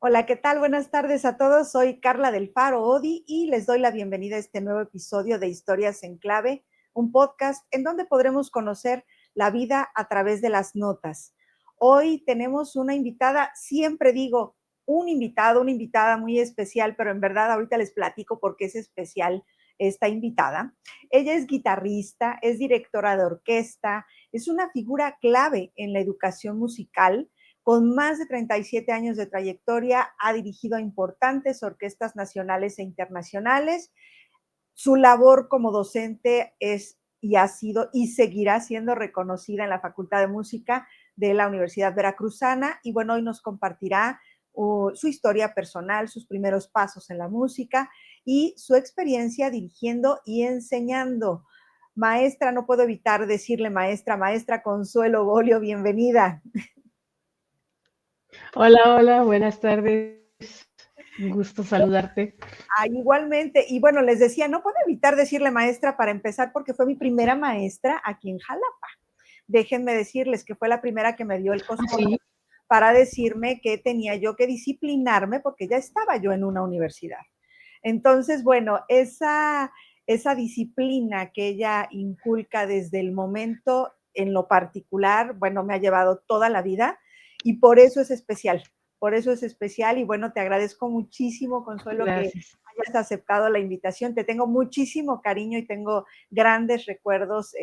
Hola, ¿qué tal? Buenas tardes a todos. Soy Carla del Faro Odi y les doy la bienvenida a este nuevo episodio de Historias en Clave, un podcast en donde podremos conocer la vida a través de las notas. Hoy tenemos una invitada, siempre digo un invitado, una invitada muy especial, pero en verdad ahorita les platico por qué es especial esta invitada. Ella es guitarrista, es directora de orquesta, es una figura clave en la educación musical. Con más de 37 años de trayectoria, ha dirigido a importantes orquestas nacionales e internacionales. Su labor como docente es y ha sido y seguirá siendo reconocida en la Facultad de Música de la Universidad Veracruzana. Y bueno, hoy nos compartirá su historia personal, sus primeros pasos en la música y su experiencia dirigiendo y enseñando. Maestra, no puedo evitar decirle maestra Consuelo Bolio, bienvenida. Hola, hola, buenas tardes. Un gusto saludarte. Igualmente, y bueno, les decía, no puedo evitar decirle maestra para empezar porque fue mi primera maestra aquí en Jalapa. Déjenme decirles que fue la primera que me dio el Ah, coscorrón sí. para decirme que tenía yo que disciplinarme porque ya estaba yo en una universidad. Entonces, bueno, esa disciplina que ella inculca desde el momento en lo particular, bueno, me ha llevado toda la vida y por eso es especial. Por eso es especial y bueno, te agradezco muchísimo, Consuelo, que Gracias. hayas aceptado la invitación. Te tengo muchísimo cariño y tengo grandes recuerdos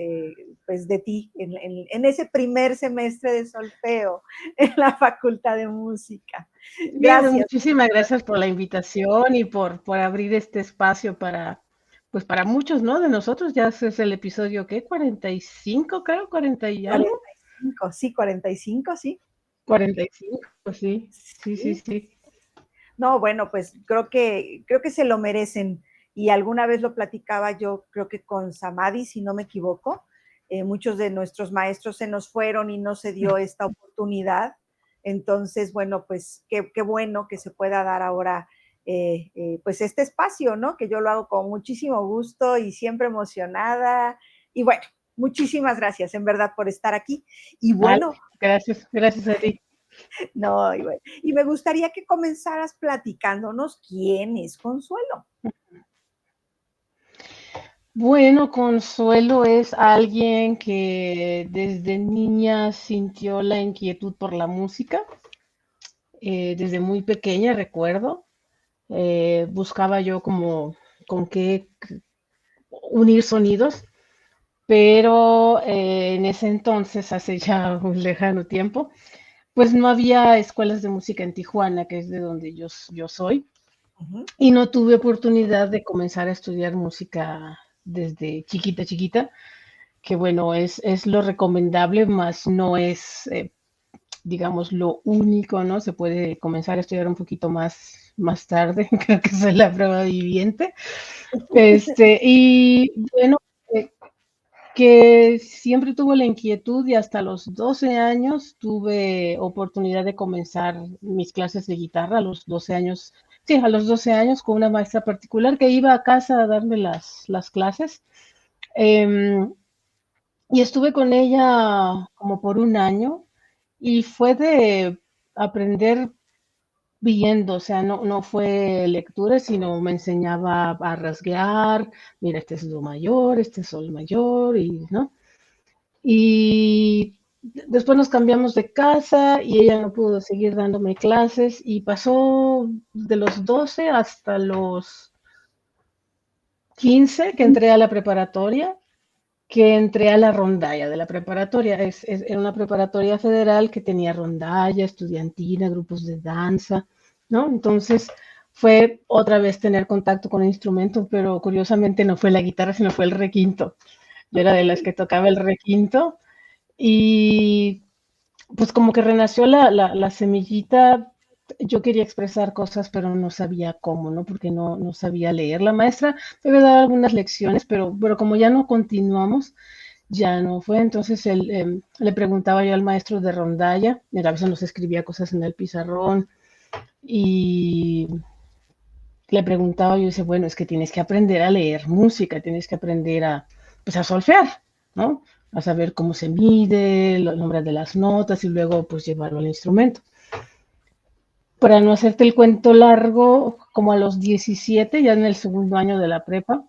pues de ti en ese primer semestre de solfeo en la Facultad de Música. Bien, Gracias. muchísimas gracias por la invitación y por abrir este espacio para, pues para muchos, ¿no? De nosotros, ya es el episodio, ¿qué? 45, creo, 40 y algo. 45, sí, 45, sí. 45, sí, sí, sí, Sí. sí. No, bueno, pues creo que se lo merecen. Y alguna vez lo platicaba yo, creo que con Samadhi, si no me equivoco. Muchos de nuestros maestros se nos fueron y no se dio esta oportunidad. Entonces, bueno, pues qué bueno que se pueda dar ahora pues este espacio, ¿no? Que yo lo hago con muchísimo gusto y siempre emocionada. Y bueno, muchísimas gracias en verdad por estar aquí. Y Vale, bueno, gracias, gracias a ti. no, y me gustaría que comenzaras platicándonos quién es Consuelo. Bueno, Consuelo es alguien que desde niña sintió la inquietud por la música. Desde muy pequeña recuerdo, buscaba yo como con qué unir sonidos, pero en ese entonces, hace ya un lejano tiempo, pues no había escuelas de música en Tijuana, que es de donde yo soy, Ujú. y no tuve oportunidad de comenzar a estudiar música desde chiquita, chiquita, que bueno, es lo recomendable, más no es digamos, lo único, ¿no? Se puede comenzar a estudiar un poquito más tarde, creo que esa es la prueba viviente. Y bueno, eh, que siempre tuve la inquietud y hasta los 12 años tuve oportunidad de comenzar mis clases de guitarra a los 12 años, sí, a los 12 años con una maestra particular que iba a casa a darme las clases. Eh, y estuve con ella como por un año y fue de aprender viendo, o sea, no fue lectura, sino me enseñaba a rasguear, mira, este es do mayor, este es sol mayor, y, ¿no? Y después nos cambiamos de casa y ella no pudo seguir dándome clases y pasó de los 12 hasta los 15 que entré a la preparatoria, que entré a la rondalla de la preparatoria. Era una preparatoria federal que tenía rondalla, estudiantina, grupos de danza, ¿no? Entonces fue otra vez tener contacto con el instrumento, pero curiosamente no fue la guitarra, sino fue el requinto. Yo era de las que tocaba el requinto y pues como que renació la semillita. Yo quería expresar cosas, pero no sabía cómo, ¿no? Porque no sabía leer. La maestra me había dado algunas lecciones, pero como ya no continuamos, ya no fue. Entonces le preguntaba yo al maestro de rondalla, y a veces nos escribía cosas en el pizarrón, y le preguntaba yo, dice, bueno, es que tienes que aprender a leer música, tienes que aprender a, pues, a solfear, ¿no? A saber cómo se mide, los nombres de las notas y luego pues llevarlo al instrumento. Para no hacerte el cuento largo, como a los 17, ya en el segundo año de la prepa,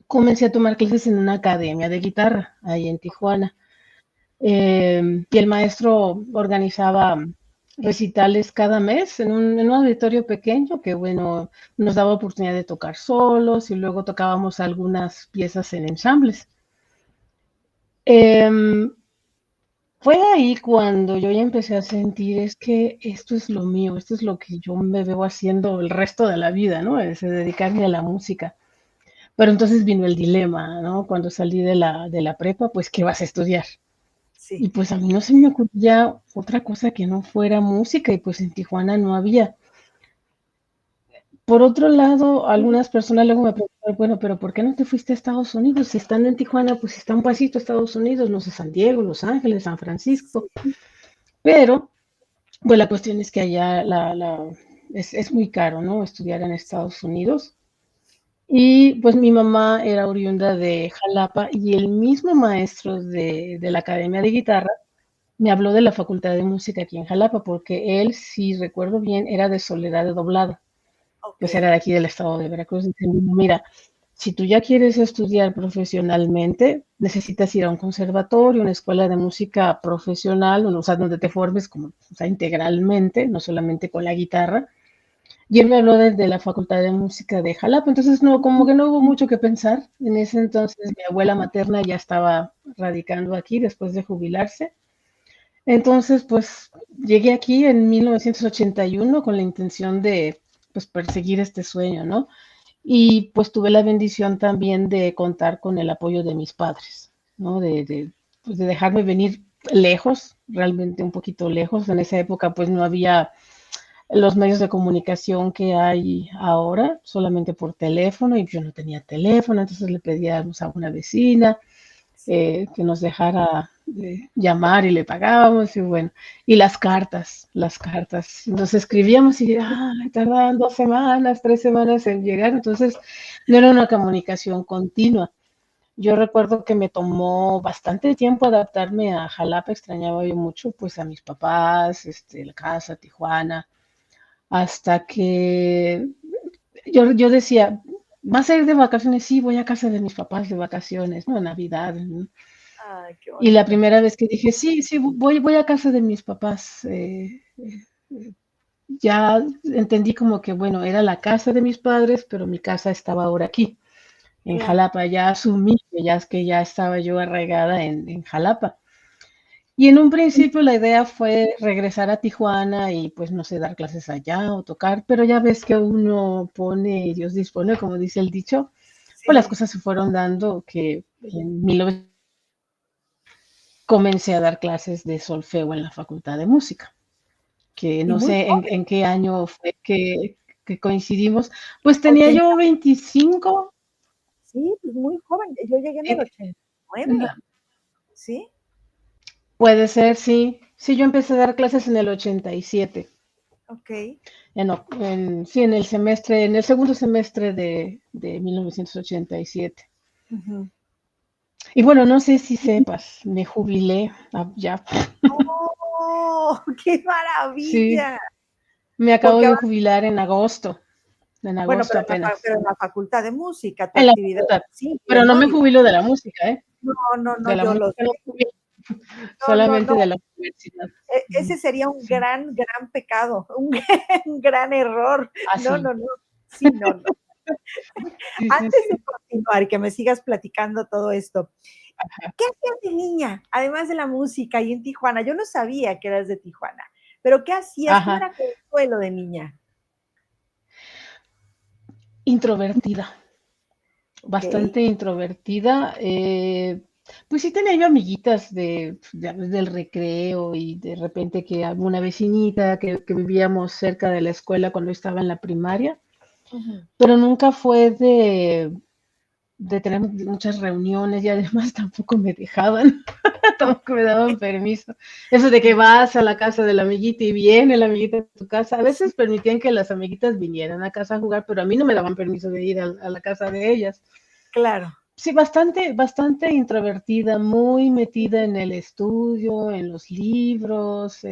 comencé a tomar clases en una academia de guitarra, ahí en Tijuana. Y el maestro organizaba recitales cada mes en un auditorio pequeño que, bueno, nos daba oportunidad de tocar solos y luego tocábamos algunas piezas en ensambles. Em, Fue ahí cuando yo ya empecé a sentir, es que esto es lo mío, esto es lo que yo me veo haciendo el resto de la vida, ¿no? Es dedicarme a la música. Pero entonces vino el dilema, ¿no? Cuando salí de la prepa, pues, ¿qué vas a estudiar? Sí. Y pues a mí no se me ocurría otra cosa que no fuera música y pues en Tijuana no había. Por otro lado, algunas personas luego me preguntan, bueno, pero ¿por qué no te fuiste a Estados Unidos? Si estando en Tijuana, pues está un pasito a Estados Unidos, no sé, San Diego, Los Ángeles, San Francisco. Sí. Pero pues la cuestión es que allá es muy caro, ¿no? Estudiar en Estados Unidos. Y pues mi mamá era oriunda de Jalapa y el mismo maestro de la Academia de Guitarra me habló de la Facultad de Música aquí en Jalapa, porque él, si recuerdo bien, era de Soledad de Doblado, Ok. pues era de aquí del estado de Veracruz. Dice, mira, si tú ya quieres estudiar profesionalmente, necesitas ir a un conservatorio, una escuela de música profesional, o sea, donde te formes como, o sea, integralmente, no solamente con la guitarra. Y él me habló desde la Facultad de Música de Jalapa, entonces no, como que no hubo mucho que pensar. En ese entonces mi abuela materna ya estaba radicando aquí después de jubilarse. Entonces, pues llegué aquí en 1981 con la intención de pues perseguir este sueño, ¿no? Y pues tuve la bendición también de contar con el apoyo de mis padres, ¿no? Pues, de dejarme venir lejos, realmente un poquito lejos. En esa época pues no había los medios de comunicación que hay ahora, solamente por teléfono, y yo no tenía teléfono, entonces le pedíamos a una vecina que nos dejara llamar y le pagábamos, y bueno, y las cartas, nos escribíamos y tardaban 2 semanas, 3 semanas en llegar, entonces no era una comunicación continua. Yo recuerdo que me tomó bastante tiempo adaptarme a Jalapa, extrañaba yo mucho pues a mis papás, la casa, Tijuana, hasta que yo decía, ¿vas a ir de vacaciones? Sí, voy a casa de mis papás de vacaciones, ¿no? Navidad, ¿no? Ay, qué Y la bonito. primera vez que dije, sí, sí, voy a casa de mis papás, ya entendí como que, bueno, era la casa de mis padres, pero mi casa estaba ahora aquí, en Claro. Jalapa. Ya asumí que ya estaba yo arraigada en Jalapa. Y en un principio la idea fue regresar a Tijuana y pues no sé, dar clases allá o tocar, pero ya ves que uno pone y Dios dispone, como dice el dicho, pues las Sí. cosas se fueron dando que en 1900 comencé a dar clases de solfeo en la Facultad de Música, que Y no muy sé joven, en qué año fue que coincidimos, pues tenía 80. yo 25, Sí, pues muy joven. Yo llegué en el eh, 89. ¿Sí? puede ser, sí, sí, yo empecé a dar clases en el 87. Ok. Sí, en el semestre, en el segundo semestre de 1987. Ujú. Y bueno, no sé si sepas, me jubilé ya. ¡Oh! ¡Qué Sí, maravilla! me acabo Porque de ahora, jubilar en bueno, agosto pero apenas, en la facultad de música, tu en la actividad facultad. sigue, Pero no ¿no? me Digo, jubilo de la música, ¿eh? no, no, no, De la yo lo música sé. no jubilo, No, no, solamente no. de la universidad. Ese sería un Sí, gran, gran pecado, un, un gran error. No, así. no, no. Sí, no, no. Sí, sí, Antes de sí. continuar y que me sigas platicando todo esto, ¿qué hacías de niña, además de la música y en Tijuana? Yo no sabía que eras de Tijuana, pero ¿qué hacías? ¿Cómo Ajá. era Consuelo de niña? Introvertida. Ok. Bastante introvertida. Pues sí tenía yo amiguitas del recreo y de repente que alguna vecinita que vivíamos cerca de la escuela cuando estaba en la primaria, Ujú. pero nunca fue de tener muchas reuniones y además tampoco me dejaban, tampoco me daban permiso. Eso de que vas a la casa de la amiguita y viene la amiguita a tu casa, a Sí, veces permitían que las amiguitas vinieran a casa a jugar, pero a mí no me daban permiso de ir a la casa de ellas. claro. Sí, bastante, bastante introvertida, muy metida en el estudio, en los libros,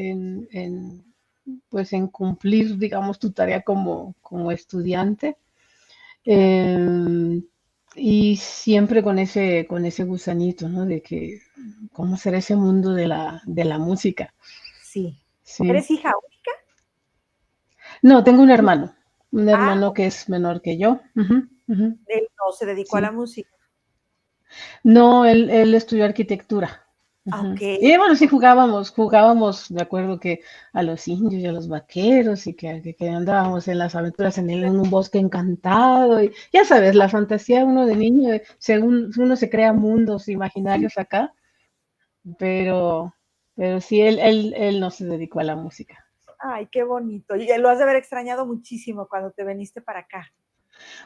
pues en cumplir, digamos, tu tarea como estudiante. Eh, y siempre con ese gusanito, ¿no? De que, ¿cómo será ese mundo de la música? Sí. Sí. ¿Eres hija única? No, tengo un Ah, hermano que es menor que yo. Ujú, ujú, él no se dedicó a la sí. música. No, él estudió arquitectura. Ah, ok. Ujú. Y bueno, sí jugábamos, me acuerdo que a los indios y a los vaqueros y que andábamos en las aventuras en un bosque encantado. Y ya sabes, la fantasía uno de niño, según uno se crea mundos imaginarios acá, pero, pero sí, él no se dedicó a la música. Ay, qué bonito. Y lo has de haber extrañado muchísimo cuando te viniste para acá.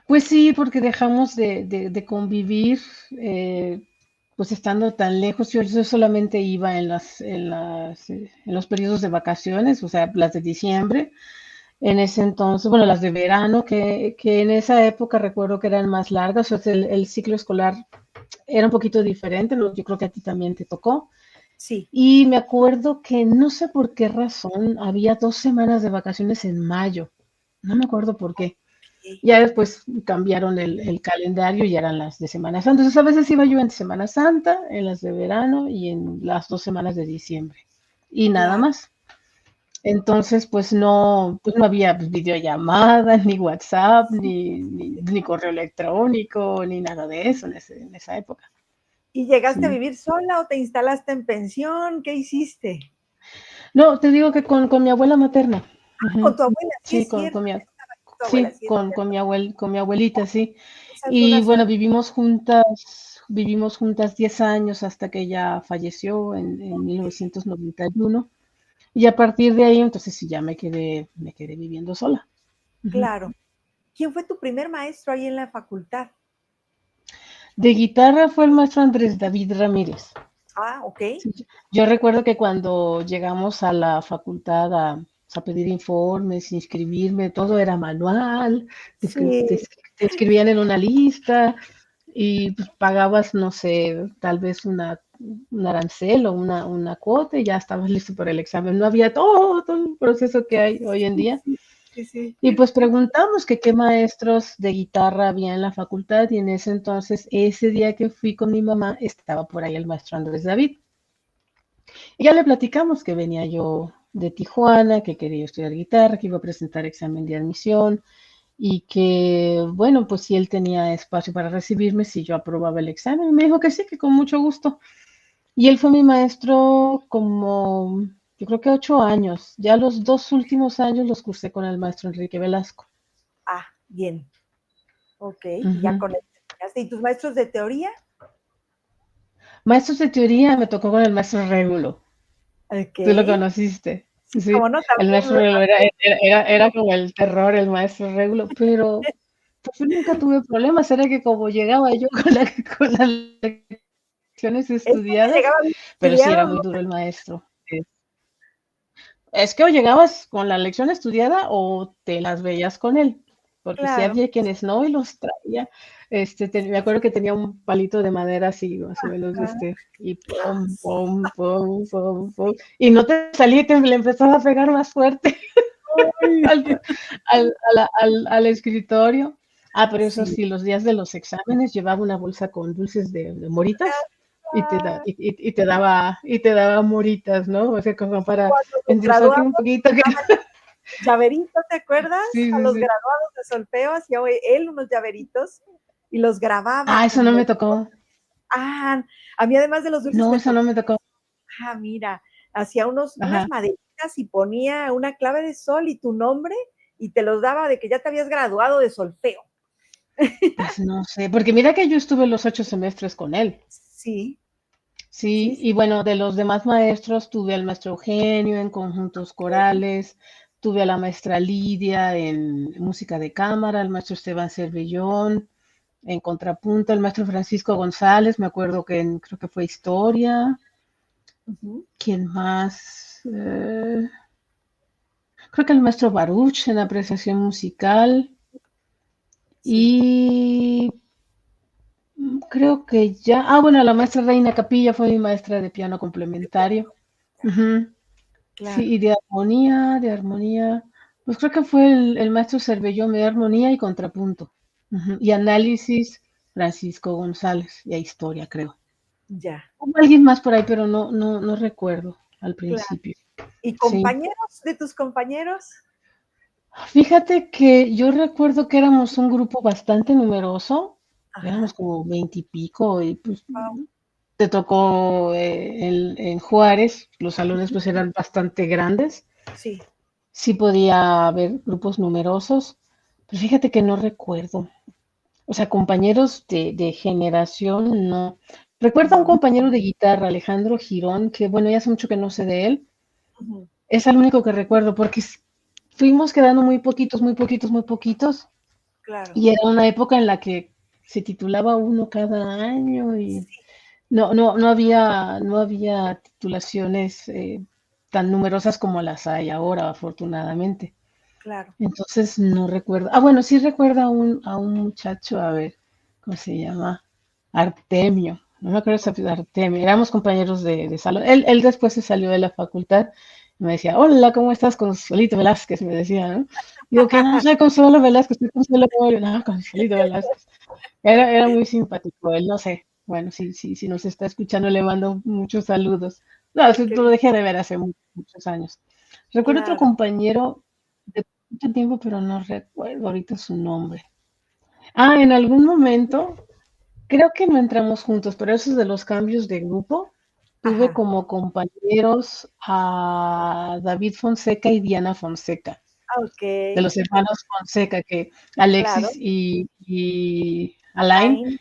Pues sí, porque dejamos de convivir, pues estando tan lejos. Yo solamente iba en los periodos de vacaciones, o sea, las de diciembre. En ese entonces, bueno, las de verano, que en esa época recuerdo que eran más largas, o sea, el ciclo escolar era un poquito diferente, ¿no? Yo creo que a ti también te tocó. Sí. Y me acuerdo que no sé por qué razón había 2 semanas de vacaciones en mayo. No me acuerdo por qué. Ok. Ya después cambiaron el calendario y eran las de Semana Santa. Entonces a veces iba yo en Semana Santa, en las de verano y en las 2 semanas de diciembre. Y nada Claro. más. Entonces, pues no había pues, videollamadas, ni WhatsApp, ni correo electrónico, ni nada de eso en esa época. ¿Y llegaste a Sí. vivir sola o te instalaste en pensión? ¿Qué hiciste? No, te digo que con mi abuela materna. Con Ujú. tu abuela, sí Sí, es cierto. Estaba aquí tu abuela, sí, sí es con cierto. mi abuelita, sí. Esa es Y una bueno, suerte. vivimos juntas 10 años hasta que ella falleció en 1991. Y a partir de ahí, entonces sí, ya me quedé viviendo sola. Ujú. Claro. ¿Quién fue tu primer maestro ahí en la facultad? De guitarra fue el maestro Andrés David Ramírez. Ah, ok. Sí, yo recuerdo que cuando llegamos a la facultad a pedir informes, inscribirme, todo era manual, Sí, te escribían en una lista y pues, pagabas, no sé, tal vez un arancel o una cuota y ya estabas listo para el examen. No había todo el proceso que hay hoy en día. sí, sí. Y pues preguntamos que qué maestros de guitarra había en la facultad y en ese entonces, ese día que fui con mi mamá, estaba por ahí el maestro Andrés David. Y ya le platicamos que venía yo de Tijuana, que quería estudiar guitarra, que iba a presentar examen de admisión y que, bueno, pues si él tenía espacio para recibirme, si yo aprobaba el examen. Y me dijo que sí, que con mucho gusto. Y él fue mi maestro como, yo creo que 8 años. Ya los 2 últimos años los cursé con el maestro Enrique Velasco. Ah, bien. Ok, y ya Ujú. con él terminaste. ¿Y tus maestros de teoría? Maestros de teoría me tocó con el maestro Régulo. Ok. Tú lo conociste. Sí, Sí, como no, el también maestro Régulo era como el terror, el maestro Régulo, pero pues yo nunca tuve problemas, era que como llegaba yo con las lecciones es que te estudiadas, llegaba bien pero sí era estudiado, muy ¿no? duro el maestro. Es que o llegabas con la lección estudiada o te las veías con él, porque sí Claro. había quienes no y los traía. Me acuerdo que tenía un palito de madera así, más o menos, Ajá. y pum, pum, pum, pum, pum, y no te salía y te le empezaba a pegar más fuerte Ay. al, al escritorio. Ah, pero eso Sí. sí, los días de los exámenes llevaba una bolsa con dulces de moritas Ah, y te daba moritas, ¿no? O sea, como para cuando nos endulzarte graduamos, un poquito. daban llaveritos, ¿te acuerdas? Sí, A sí, los sí. graduados de solfeo hacía él unos llaveritos y los grababa Ah, eso no como. me tocó. Ah, a mí además de los dulces No, me eso tocó. no me tocó. Ah, mira, hacía unas Ajá. maderitas y ponía una clave de sol y tu nombre y te los daba de que ya te habías graduado de solfeo. Pues no sé, porque mira que yo estuve los 8 semestres con él. Sí, Sí, sí, sí. y bueno, de los demás maestros tuve al maestro Eugenio en conjuntos corales, tuve a la maestra Lidia en música de cámara, al maestro Esteban Cervellón en contrapunto, el maestro Francisco González, me acuerdo que creo que fue historia. Ujú. ¿Quién más? Creo que el maestro Baruch en apreciación musical. Sí. Y creo que ya. Ah, bueno, la maestra Reina Capilla fue mi maestra de piano complementario. Ujú. claro, Sí, y de armonía, pues creo que fue el maestro Cervelló, de armonía y contrapunto. Ujú. Y análisis, Francisco González, y a historia, creo. ya, Hubo alguien más por ahí, pero no recuerdo al claro. principio. ¿Y Sí. compañeros de tus compañeros? Fíjate que yo recuerdo que éramos un grupo bastante numeroso, éramos Ajá, como 20 y pico, y pues wow, te tocó en Juárez, los salones pues eran bastante grandes, sí. sí podía haber grupos numerosos, pero fíjate que no recuerdo, o sea, compañeros de generación, no. Recuerdo a un No. compañero de guitarra, Alejandro Girón, que bueno, ya hace mucho que no sé de él, Ujú, es el único que recuerdo, porque fuimos quedando muy poquitos, muy poquitos, muy poquitos, claro. y era una época en la que se titulaba uno cada año y Sí, no había titulaciones tan numerosas como las hay ahora, afortunadamente. claro. Entonces no recuerdo. Ah, bueno, sí recuerdo a un muchacho, a ver, ¿cómo se llama? Artemio. No me acuerdo si apellido Artemio. Éramos compañeros de salón. Él después se salió de la facultad y me decía, hola, ¿cómo estás, Consuelito Velázquez? Me decía, ¿no? Digo que no soy Consuelo Velázquez, soy Consuelo Borio. No, Consuelito Velázquez. Era muy simpático él, no sé. Bueno, sí, sí, si nos está escuchando, le mando muchos saludos. No, Ay, eso qué lo bien, dejé de ver hace muchos años. Recuerdo otro claro. compañero de mucho tiempo, pero no recuerdo ahorita su nombre. Ah, en algún momento, creo que no entramos juntos, pero esos de los cambios de grupo, tuve Ajá. como compañeros a David Fonseca y Diana Fonseca, Ah, de okey, los hermanos Fonseca, que claro. Alexis y Alain Line,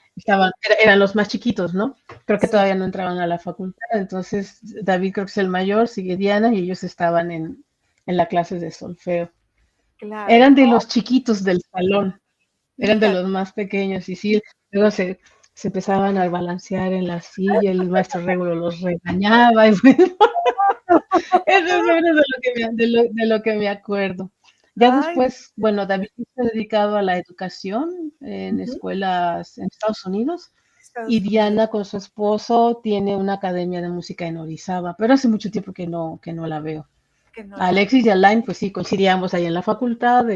eran los más chiquitos, ¿no? Creo que sí, todavía no entraban a la facultad, entonces David creo que es el mayor, sigue Diana y ellos estaban en la clase de solfeo. claro. Eran de Oh, los chiquitos del salón, eran de fíjate. los más pequeños y sí, luego se empezaban a balancear en la silla, el maestro Régulo los regañaba y bueno, eso es menos de lo que me acuerdo. Ya Ay, después, bueno, David se ha dedicado a la educación en ujú, escuelas en Estados Unidos y Estados Unidos, Diana con su esposo tiene una academia de música en Orizaba, pero hace mucho tiempo que no la veo. que no A la Alexis y ves. Alain, pues sí, coincidíamos ahí en la facultad,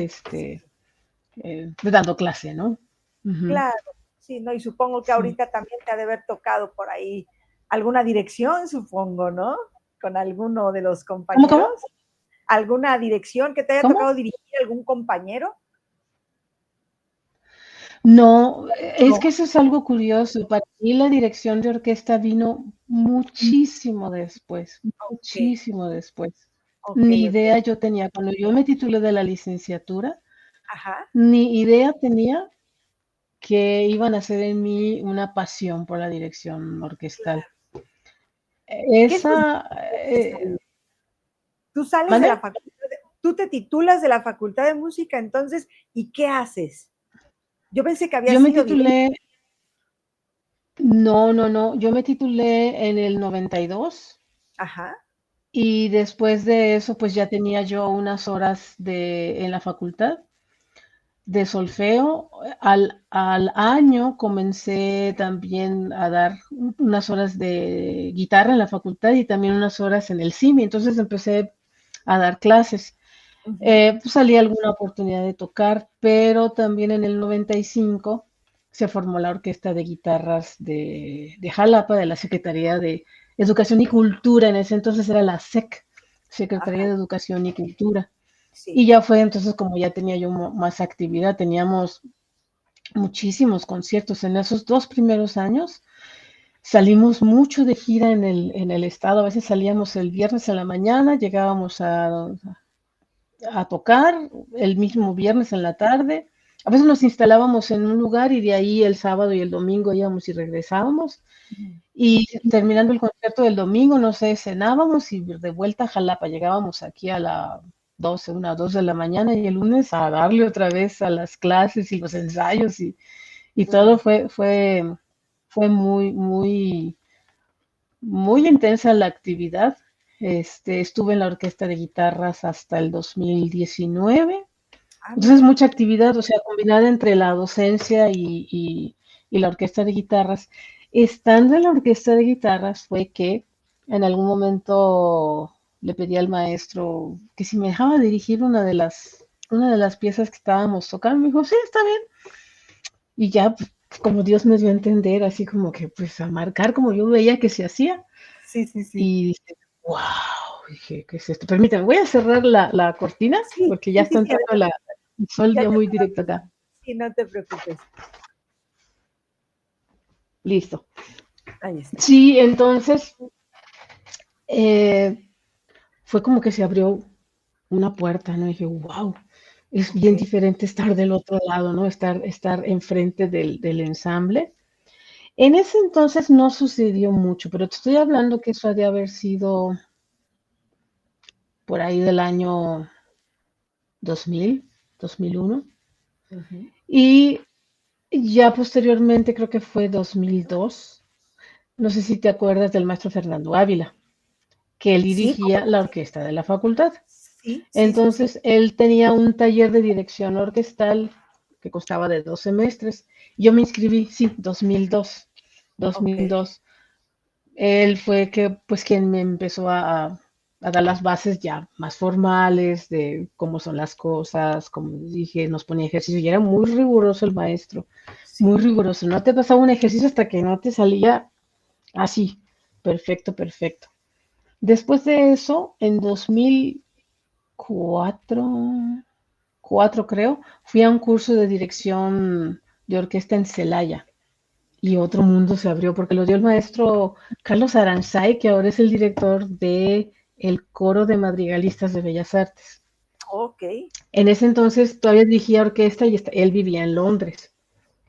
dando clase, ¿no? Ujú. Claro, sí, ¿no? Y supongo que Sí. ahorita también te ha de haber tocado por ahí alguna dirección, supongo, ¿no? Con alguno de los ¿Cómo, cómo? compañeros. ¿Alguna dirección que te haya ¿Cómo? tocado dirigir algún compañero? No, es que No. eso es algo curioso. Para mí la dirección de orquesta vino Okey, muchísimo después. okey, Ni okey. idea yo tenía. Cuando yo me titulé de la licenciatura, Ajá. ni idea tenía que iban a ser en mí una pasión por la dirección orquestal. Claro. ¿Qué es lo Esa, necesario? Tú sales de ¿mande? la facultad, tú te titulas de la facultad de música, entonces, ¿y qué haces? Yo pensé que había Yo me sido directo. titulé, no, yo me titulé en el 92. Ajá, Y después de eso, pues ya tenía yo unas horas en la facultad de solfeo. Al año comencé también a dar unas horas de guitarra en la facultad y también unas horas en el CIMI. Entonces empecé a dar clases. ujú, Pues salía alguna oportunidad de tocar, pero también en el 95 se formó la Orquesta de Guitarras de Jalapa, de la Secretaría de Educación y Cultura. En ese entonces era la SEC, Secretaría ajá, de Educación y Cultura. Y sí, ya fue entonces como ya tenía yo más actividad, teníamos muchísimos conciertos en esos 2 primeros años. Salimos mucho de gira en el estado, a veces salíamos el viernes en la mañana, llegábamos a tocar el mismo viernes en la tarde. A veces nos instalábamos en un lugar y de ahí el sábado y el domingo íbamos y regresábamos. ujú, Y terminando el concierto del domingo, no sé, cenábamos y de vuelta a Jalapa. Llegábamos aquí a las 12, 2 de la mañana y el lunes a darle otra vez a las clases y los ensayos y todo claro, fue muy, muy, muy intensa la actividad. Estuve en la orquesta de guitarras hasta el 2019. ah, Entonces, mira, mucha actividad, o sea, combinada entre la docencia y la orquesta de guitarras. Estando en la orquesta de guitarras fue que en algún momento le pedí al maestro que si me dejaba dirigir una de las piezas que estábamos tocando. Me dijo, sí, está bien. Y ya, pues, como Dios me dio a entender, así como que, pues, a marcar como yo veía que se hacía. Sí, sí, sí. Y dije, wow, dije, ¿qué es esto? Permítame, voy a cerrar la cortina Sí, porque ya sí, sí, está sí, entrando adelante. el sol Ya ya te muy estaba directo viendo. acá. Sí, no te preocupes. Listo. Ahí está. Sí, entonces eh, fue como que se abrió una puerta, ¿no? Y dije, wow, es Ok. bien diferente estar del otro lado, ¿no? Estar enfrente del ensamble. En ese entonces no sucedió mucho, pero te estoy hablando que eso ha de haber sido por ahí del año 2000, 2001. Ujú. Y ya posteriormente, creo que fue 2002, no sé si te acuerdas del maestro Fernando Ávila, que él Sí, ¿cómo dirigía no? la Sí, orquesta de la facultad. sí, sí, sí, sí. Entonces, él tenía un taller de dirección orquestal que costaba de 2 semestres. Yo me inscribí, sí, 2002, Ok. 2002. Él fue que, pues, quien me empezó a dar las bases ya más formales de cómo son las cosas, como dije, nos ponía ejercicio y era muy riguroso el maestro, muy Sí. riguroso. No te pasaba un ejercicio hasta que no te salía así, perfecto, perfecto. Después de eso, en 2004, creo, fui a un curso de dirección de orquesta en Celaya y otro mundo se abrió porque lo dio el maestro Carlos Aranzay, que ahora es el director de el Coro de Madrigalistas de Bellas Artes. Ok. En ese entonces todavía dirigía orquesta y él vivía en Londres.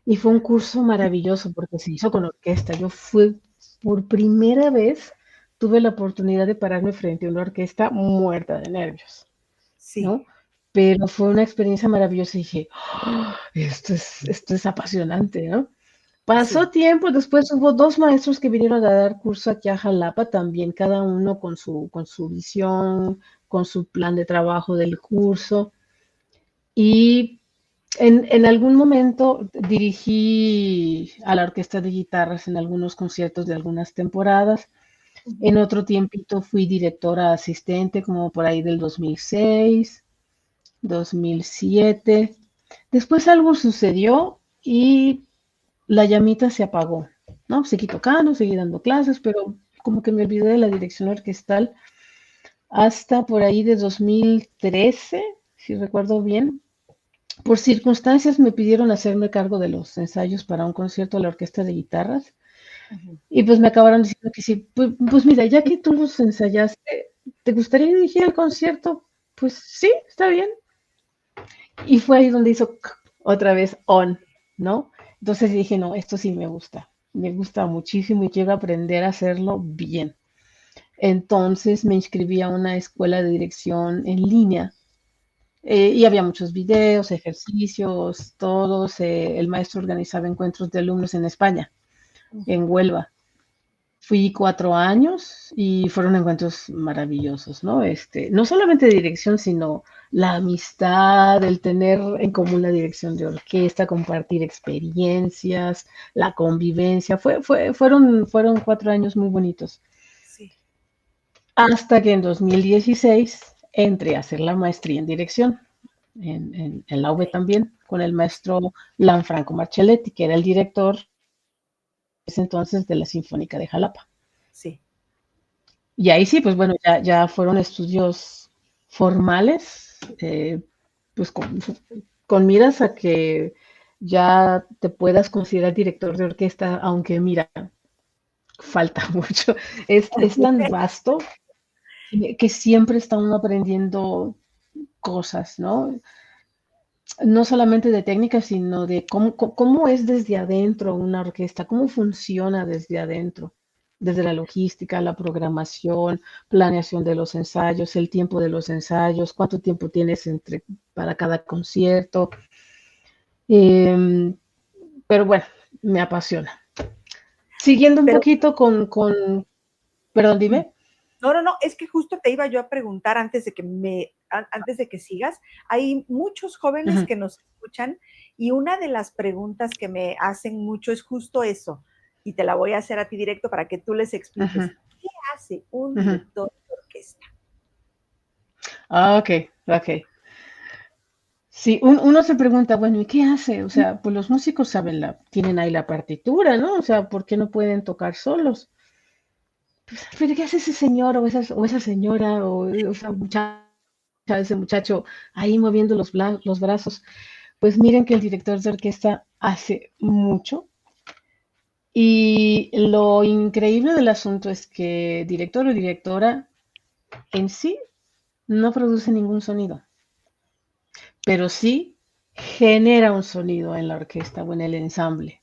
Y fue un curso maravilloso porque se hizo con orquesta. Yo fui por primera vez, tuve la oportunidad de pararme frente a una orquesta muerta de nervios, Sí, ¿no? Pero fue una experiencia maravillosa y dije, "Oh, esto es apasionante, ¿no? Pasó sí. tiempo, después hubo dos maestros que vinieron a dar curso aquí a Jalapa, también cada uno con su visión, con su plan de trabajo del curso. Y en algún momento dirigí a la orquesta de guitarras en algunos conciertos de algunas temporadas. En Ujú. otro tiempito fui directora asistente, como por ahí del 2006, 2007. Después algo sucedió y la llamita se apagó, ¿no? Seguí tocando, seguí dando clases, pero como que me olvidé de la dirección orquestal hasta por ahí de 2013, si recuerdo bien. Por circunstancias me pidieron hacerme cargo de los ensayos para un concierto de la orquesta de guitarras Ujú. y pues me acabaron diciendo que sí, pues mira, ya que tú los ensayaste, ¿te gustaría dirigir el concierto? Pues sí, está bien. Y fue ahí donde hizo otra vez on, ¿no? Entonces dije, no, esto sí me gusta muchísimo y quiero aprender a hacerlo bien. Entonces me inscribí a una escuela de dirección en línea Ok. y había muchos videos, ejercicios, todos. El maestro organizaba encuentros de alumnos en España, Ujú. en Huelva. Fui 4 años y fueron encuentros maravillosos, ¿no? No solamente de dirección, sino la amistad, el tener en común la dirección de orquesta, compartir experiencias, la convivencia. Fueron 4 años muy bonitos. Sí. Hasta que en 2016 entré a hacer la maestría en dirección, en la Ok. UV también, con el maestro Lanfranco Marcelletti, que era el director ese entonces de la Sinfónica de Jalapa. Sí. Y ahí sí, pues bueno, ya fueron estudios formales, pues con miras a que ya te puedas considerar director de orquesta, aunque mira, falta mucho. Es tan vasto que siempre está uno aprendiendo cosas, ¿no? No solamente de técnica, sino de cómo es desde adentro una orquesta, cómo funciona desde adentro, desde la logística, la programación, planeación de los ensayos, el tiempo de los ensayos, cuánto tiempo tienes para cada concierto. Em, pero bueno, me apasiona. Siguiendo un Pero poquito perdón, mm, dime. no, no, no, es que justo te iba yo a preguntar antes de que sigas, hay muchos jóvenes Ujú, que nos escuchan y una de las preguntas que me hacen mucho es justo eso, y te la voy a hacer a ti directo para que tú les ujú, expliques. ¿Qué hace un ujú. director de orquesta? Ah, ok. Sí, uno se pregunta, bueno, ¿y qué hace? O sea, pues los músicos saben tienen ahí la partitura, ¿no? O sea, ¿por qué no pueden tocar solos? Pero ¿qué hace ese señor o esa señora o esa muchacha, ese muchacho ahí moviendo los brazos? Pues miren que el director de orquesta hace mucho y lo increíble del asunto es que director o directora en sí no produce ningún sonido, pero sí genera un sonido en la orquesta o en el ensamble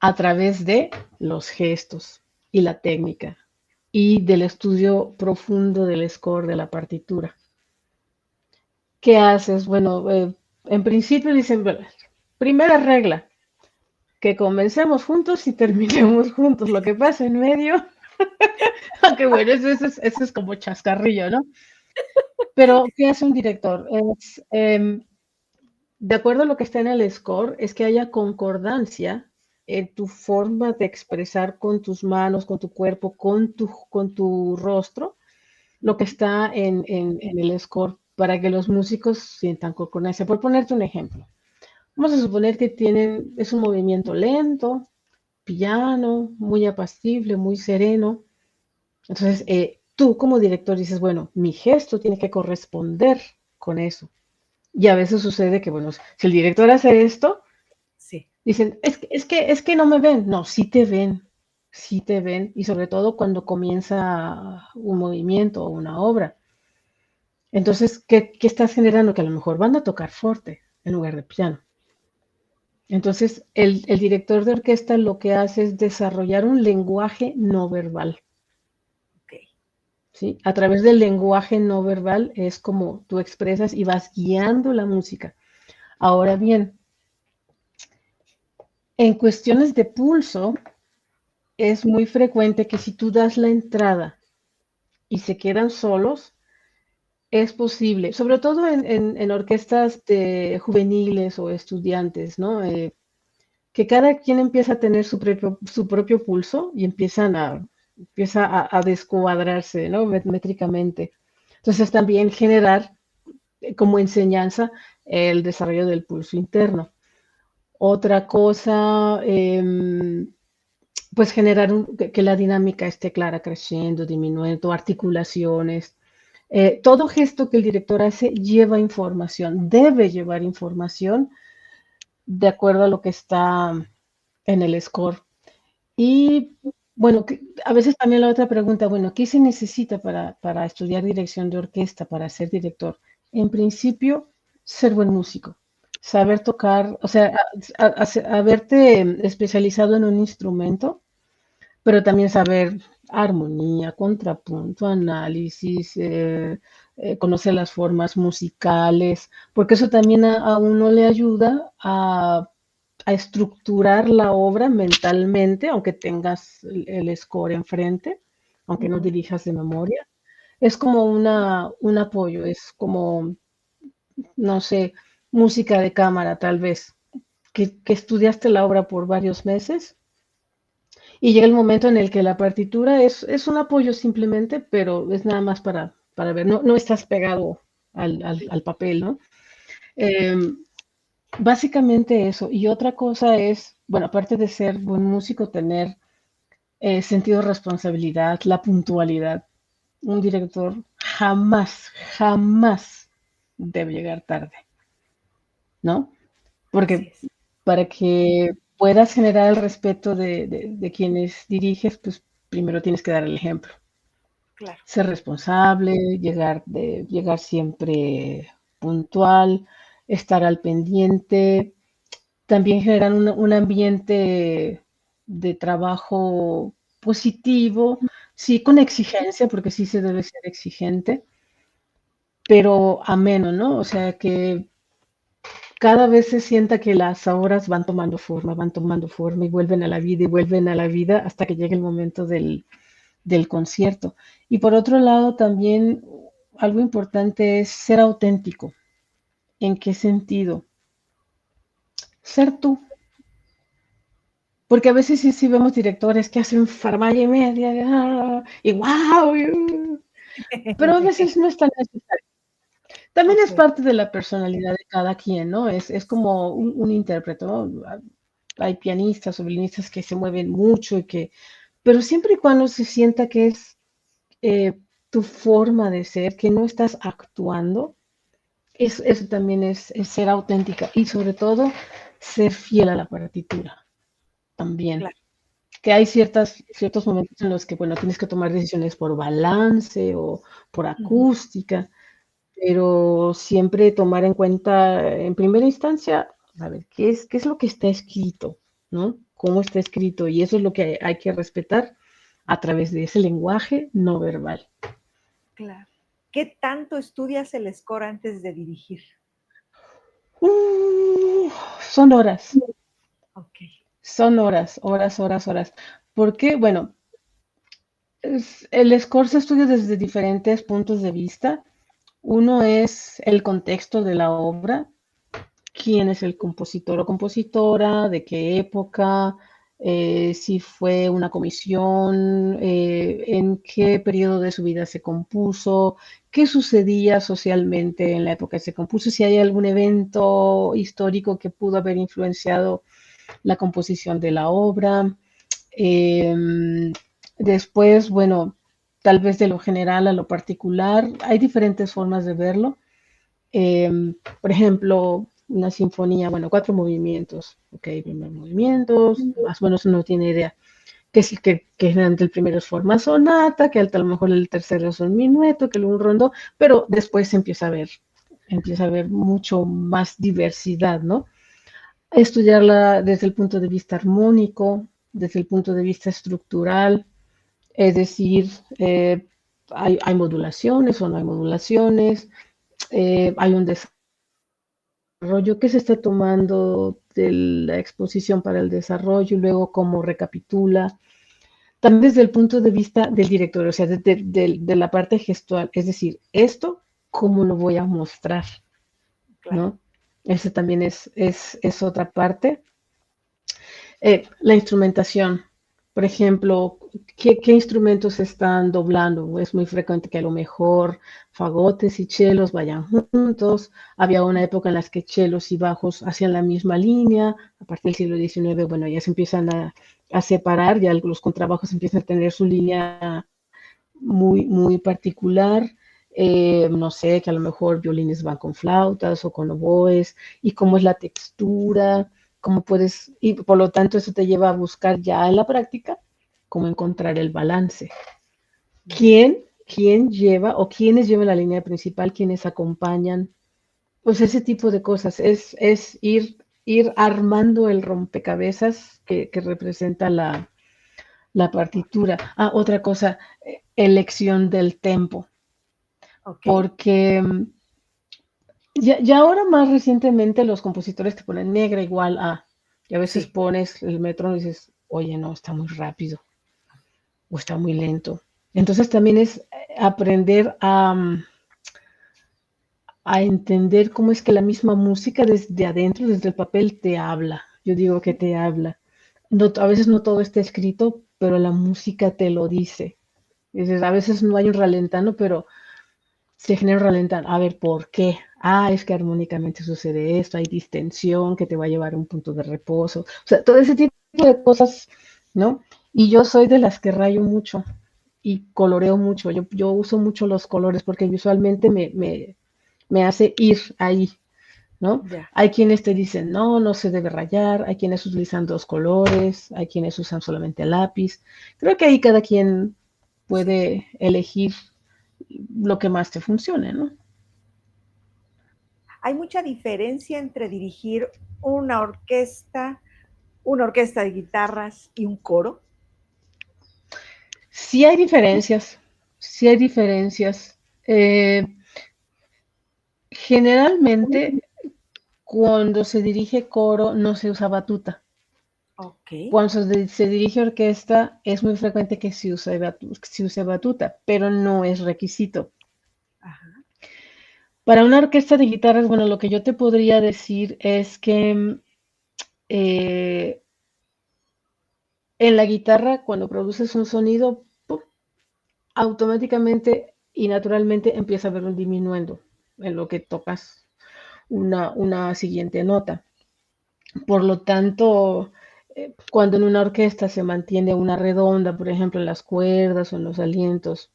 a través de los gestos y la técnica y del estudio profundo del score de la partitura. ¿Qué haces? Bueno, en principio dicen, bueno, primera regla, que comencemos juntos y terminemos juntos. Lo que pasa en medio, aunque bueno, eso es como chascarrillo, ¿no? Pero, ¿qué hace un director? De acuerdo a lo que está en el score, es que haya concordancia en tu forma de expresar con tus manos, con tu cuerpo, con tu rostro, lo que está en el score, para que los músicos sientan concordancia. Por ponerte un ejemplo, vamos a suponer que es un movimiento lento, piano, muy apacible, muy sereno. Entonces, tú como director dices, bueno, mi gesto tiene que corresponder con eso. Y a veces sucede que, bueno, si el director hace esto, Sí. dicen, es que no me ven. No, sí te ven, y sobre todo cuando comienza un movimiento o una obra. Entonces, ¿qué estás generando? Que a lo mejor van a tocar fuerte en lugar de piano. Entonces, el director de orquesta lo que hace es desarrollar un lenguaje no verbal. Ok. ¿Sí? A través del lenguaje no verbal es como tú expresas y vas guiando la música. Ahora bien, en cuestiones de pulso, es muy frecuente que si tú das la entrada y se quedan solos, es posible, sobre todo en orquestas juveniles o estudiantes, ¿no? Que cada quien empieza a tener su propio pulso y empieza a descuadrarse, ¿no? Métricamente. Entonces también generar como enseñanza el desarrollo del pulso interno. Otra cosa, pues generar que la dinámica esté clara, creciendo, disminuyendo, articulaciones. Todo gesto que el director hace lleva información, debe llevar información de acuerdo a lo que está en el score. Y bueno, a veces también la otra pregunta, bueno, ¿qué se necesita para estudiar dirección de orquesta, para ser director? En principio, ser buen músico, saber tocar, o sea, haberte especializado en un instrumento, pero también saber armonía, contrapunto, análisis, conocer las formas musicales, porque eso también a uno le ayuda a estructurar la obra mentalmente, aunque tengas el score enfrente, aunque no Ujú. dirijas de memoria. Es como un apoyo, es como, no sé, música de cámara tal vez, que estudiaste la obra por varios meses y llega el momento en el que la partitura es un apoyo simplemente, pero es nada más para ver, no estás pegado al papel, ¿no? Eh, Básicamente eso. Y otra cosa es, bueno, aparte de ser buen músico, tener sentido de responsabilidad, la puntualidad. Un director jamás debe llegar tarde, ¿no? Así Porque es. para que puedas generar el respeto de quienes diriges, pues primero tienes que dar el ejemplo. Claro. Ser responsable, llegar siempre puntual, estar al pendiente, también generar un ambiente de trabajo positivo, sí con exigencia, porque sí se debe ser exigente, pero ameno, ¿no? O sea, que cada vez se sienta que las obras van tomando forma y vuelven a la vida y vuelven a la vida hasta que llegue el momento del concierto. Y por otro lado, también algo importante es ser auténtico. ¿En qué sentido? Ser tú. Porque a veces sí vemos directores que hacen farmacia y media y wow, pero a veces no es tan necesario. También Ok, es parte de la personalidad de cada quien, ¿no? Es como un intérprete, ¿no? Hay pianistas o violinistas que se mueven mucho y que, pero siempre y cuando se sienta que es eh, tu forma de ser, que no estás actuando, eso también es ser auténtica y sobre todo ser fiel a la partitura también. claro. Que hay ciertos momentos en los que, bueno, tienes que tomar decisiones por balance o por Ujú. acústica, pero siempre tomar en cuenta, en primera instancia, a ver, qué es lo que está escrito, ¿no? ¿Cómo está escrito? Y eso es lo que hay que respetar a través de ese lenguaje no verbal. Claro. ¿Qué tanto estudias el score antes de dirigir? Uh, son horas, Ok. son horas. Porque, bueno, el score se estudia desde diferentes puntos de vista. Uno es el contexto de la obra, quién es el compositor o compositora, de qué época, si fue una comisión, en qué periodo de su vida se compuso, qué sucedía socialmente en la época que se compuso, si hay algún evento histórico que pudo haber influenciado la composición de la obra. Eh, Después, bueno, tal vez de lo general a lo particular, hay diferentes formas de verlo. Por ejemplo, una sinfonía, bueno, cuatro movimientos, ok, primer movimientos, más o menos uno tiene idea que generalmente el primero es forma sonata, que a lo mejor el tercero es un minueto, que luego un rondo, pero después se empieza a ver mucho más diversidad, ¿no? Estudiarla desde el punto de vista armónico, desde el punto de vista estructural, es decir, hay modulaciones o no hay modulaciones, hay un desarrollo que se está tomando de la exposición para el desarrollo y luego cómo recapitula. También desde el punto de vista del director, o sea, de la parte gestual, es decir, esto, ¿cómo lo voy a mostrar? Claro. ¿No? Ese también es otra parte. La instrumentación, por ejemplo, qué instrumentos se están doblando? Es muy frecuente que a lo mejor fagotes y chelos vayan juntos. Había una época en la que chelos y bajos hacían la misma línea. A partir del siglo XIX, bueno, ya se empiezan a separar, ya los contrabajos empiezan a tener su línea muy particular. No sé, que a lo mejor violines van con flautas o con oboes, y cómo es la textura, cómo puedes, y por lo tanto eso te lleva a buscar ya en la práctica cómo encontrar el balance. Ya. ¿Quién lleva o quiénes llevan la línea principal, quiénes acompañan? Pues ese tipo de cosas, es ir armando el rompecabezas que representa la partitura. Ah, otra cosa, elección del tempo, Ok. porque ya ahora más recientemente los compositores te ponen negra igual a, y a veces Sí. pones el metro y dices, oye, no, está muy rápido o está muy lento. Entonces también es aprender a entender cómo es que la misma música desde adentro, desde el papel, te habla. Yo digo que te habla. No, a veces no todo está escrito, pero la música te lo dice. Dices, a veces no hay un ralentano, pero se genera un ralentano. A ver, ¿por qué? Ah, es que armónicamente sucede esto, hay distensión que te va a llevar a un punto de reposo. O sea, todo ese tipo de cosas, ¿no? Y yo soy de las que rayo mucho y coloreo mucho. Yo uso mucho los colores porque visualmente me hace ir ahí, ¿no? Ya. Hay quienes te dicen, no, no se debe rayar, hay quienes utilizan dos colores, hay quienes usan solamente lápiz. Creo que ahí cada quien Sí. puede elegir lo que más te funcione, ¿no? Hay mucha diferencia entre dirigir una orquesta, una orquesta de guitarras y un coro. Sí hay diferencias, sí hay diferencias. Eh, Generalmente, cuando se dirige coro, no se usa batuta. Ok. Cuando se dirige orquesta, es muy frecuente que se use batuta, pero no es requisito. Ajá. Para una orquesta de guitarras, bueno, lo que yo te podría decir es que eh, en la guitarra, cuando produces un sonido, ¡pum!, automáticamente y naturalmente empieza a haber un diminuendo. en lo que tocas una siguiente nota. Por lo tanto, cuando en una orquesta se mantiene una redonda, por ejemplo, en las cuerdas o en los alientos,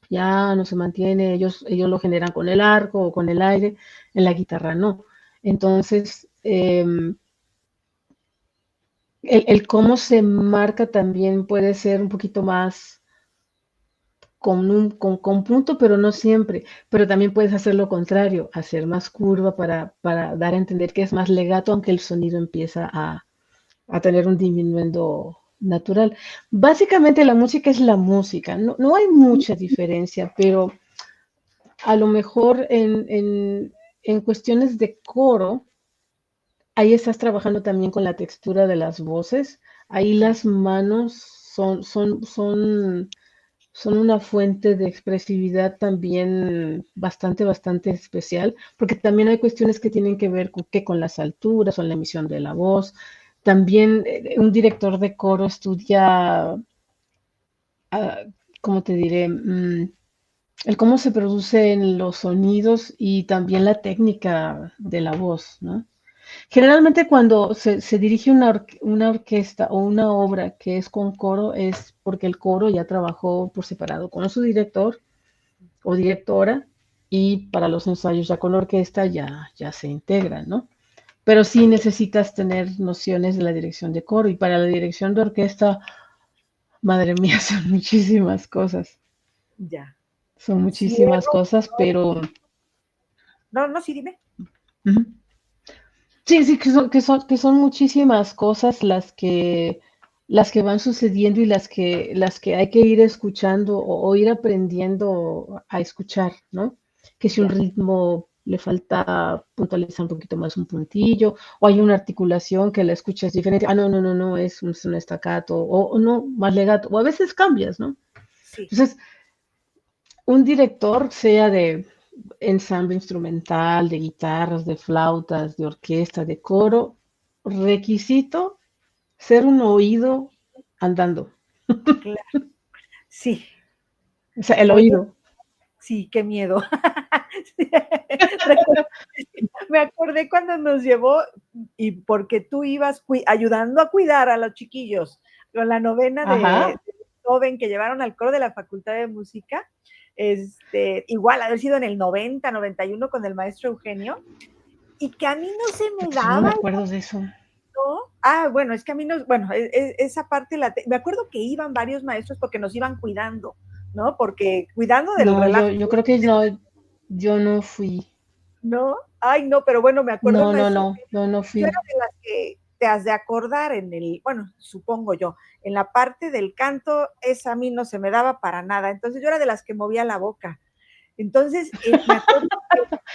ya no se mantiene, ellos lo generan con el arco o con el aire, en la guitarra no. Entonces, el cómo se marca también puede ser un poquito más con punto, pero no siempre. Pero también puedes hacer lo contrario, hacer más curva para dar a entender que es más legato, aunque el sonido empieza a tener un diminuendo natural. Básicamente la música es la música, no hay mucha diferencia, pero a lo mejor en cuestiones de coro, ahí estás trabajando también con la textura de las voces, ahí Claro. las manos son una fuente de expresividad también bastante especial, porque también hay cuestiones que tienen que ver con las alturas o la emisión de la voz. También un director de coro estudia, ah, ¿cómo te diré? El cómo se producen los sonidos y también la técnica de la voz, ¿no? Generalmente cuando se dirige una orquesta o una obra que es con coro es porque el coro ya trabajó por separado con su director o directora y para los ensayos ya con la orquesta ya se integran, ¿no? Pero sí necesitas tener nociones de la dirección de coro y para la dirección de orquesta, madre mía, son muchísimas cosas, Ya. son muchísimas Cierro. cosas, pero No, no, sí, dime. ujú. Sí, sí, que son muchísimas cosas las que van sucediendo y las que hay que ir escuchando o ir aprendiendo a escuchar, ¿no? Que si un Ya. ritmo le falta puntualizar un poquito más un puntillo, o hay una articulación que la escuchas diferente, no, es un estacato, o no, más legato, o a veces cambias, ¿no? Sí. Entonces, un director, sea de ensamble instrumental, de guitarras, de flautas, de orquesta, de coro, requisito ser un oído andando. Claro. Sí. O sea, el Oye, oído. sí, qué miedo. Sí. Recuerdo- Me acordé cuando nos llevó, y porque tú ibas ayudando a cuidar a los chiquillos con la novena Ajá. de joven que llevaron al coro de la Facultad de Música, igual haber sido en el 90, 91 con el maestro Eugenio, y que a mí no se me Fíjate, no me daba el acuerdo de eso. canto. Bueno, es que a mí no, bueno, esa parte me acuerdo que iban varios maestros porque nos iban cuidando, ¿no? Porque cuidando del No, relajo, yo creo que no, yo no fui. ¿no? Ay, no, pero bueno, me acuerdo el No, no, maestro. no, no, no Yo fui. era de las que te has de acordar bueno, supongo yo, en la parte del canto, esa a mí no se me daba para nada. Entonces yo era de las que movía la boca. Entonces,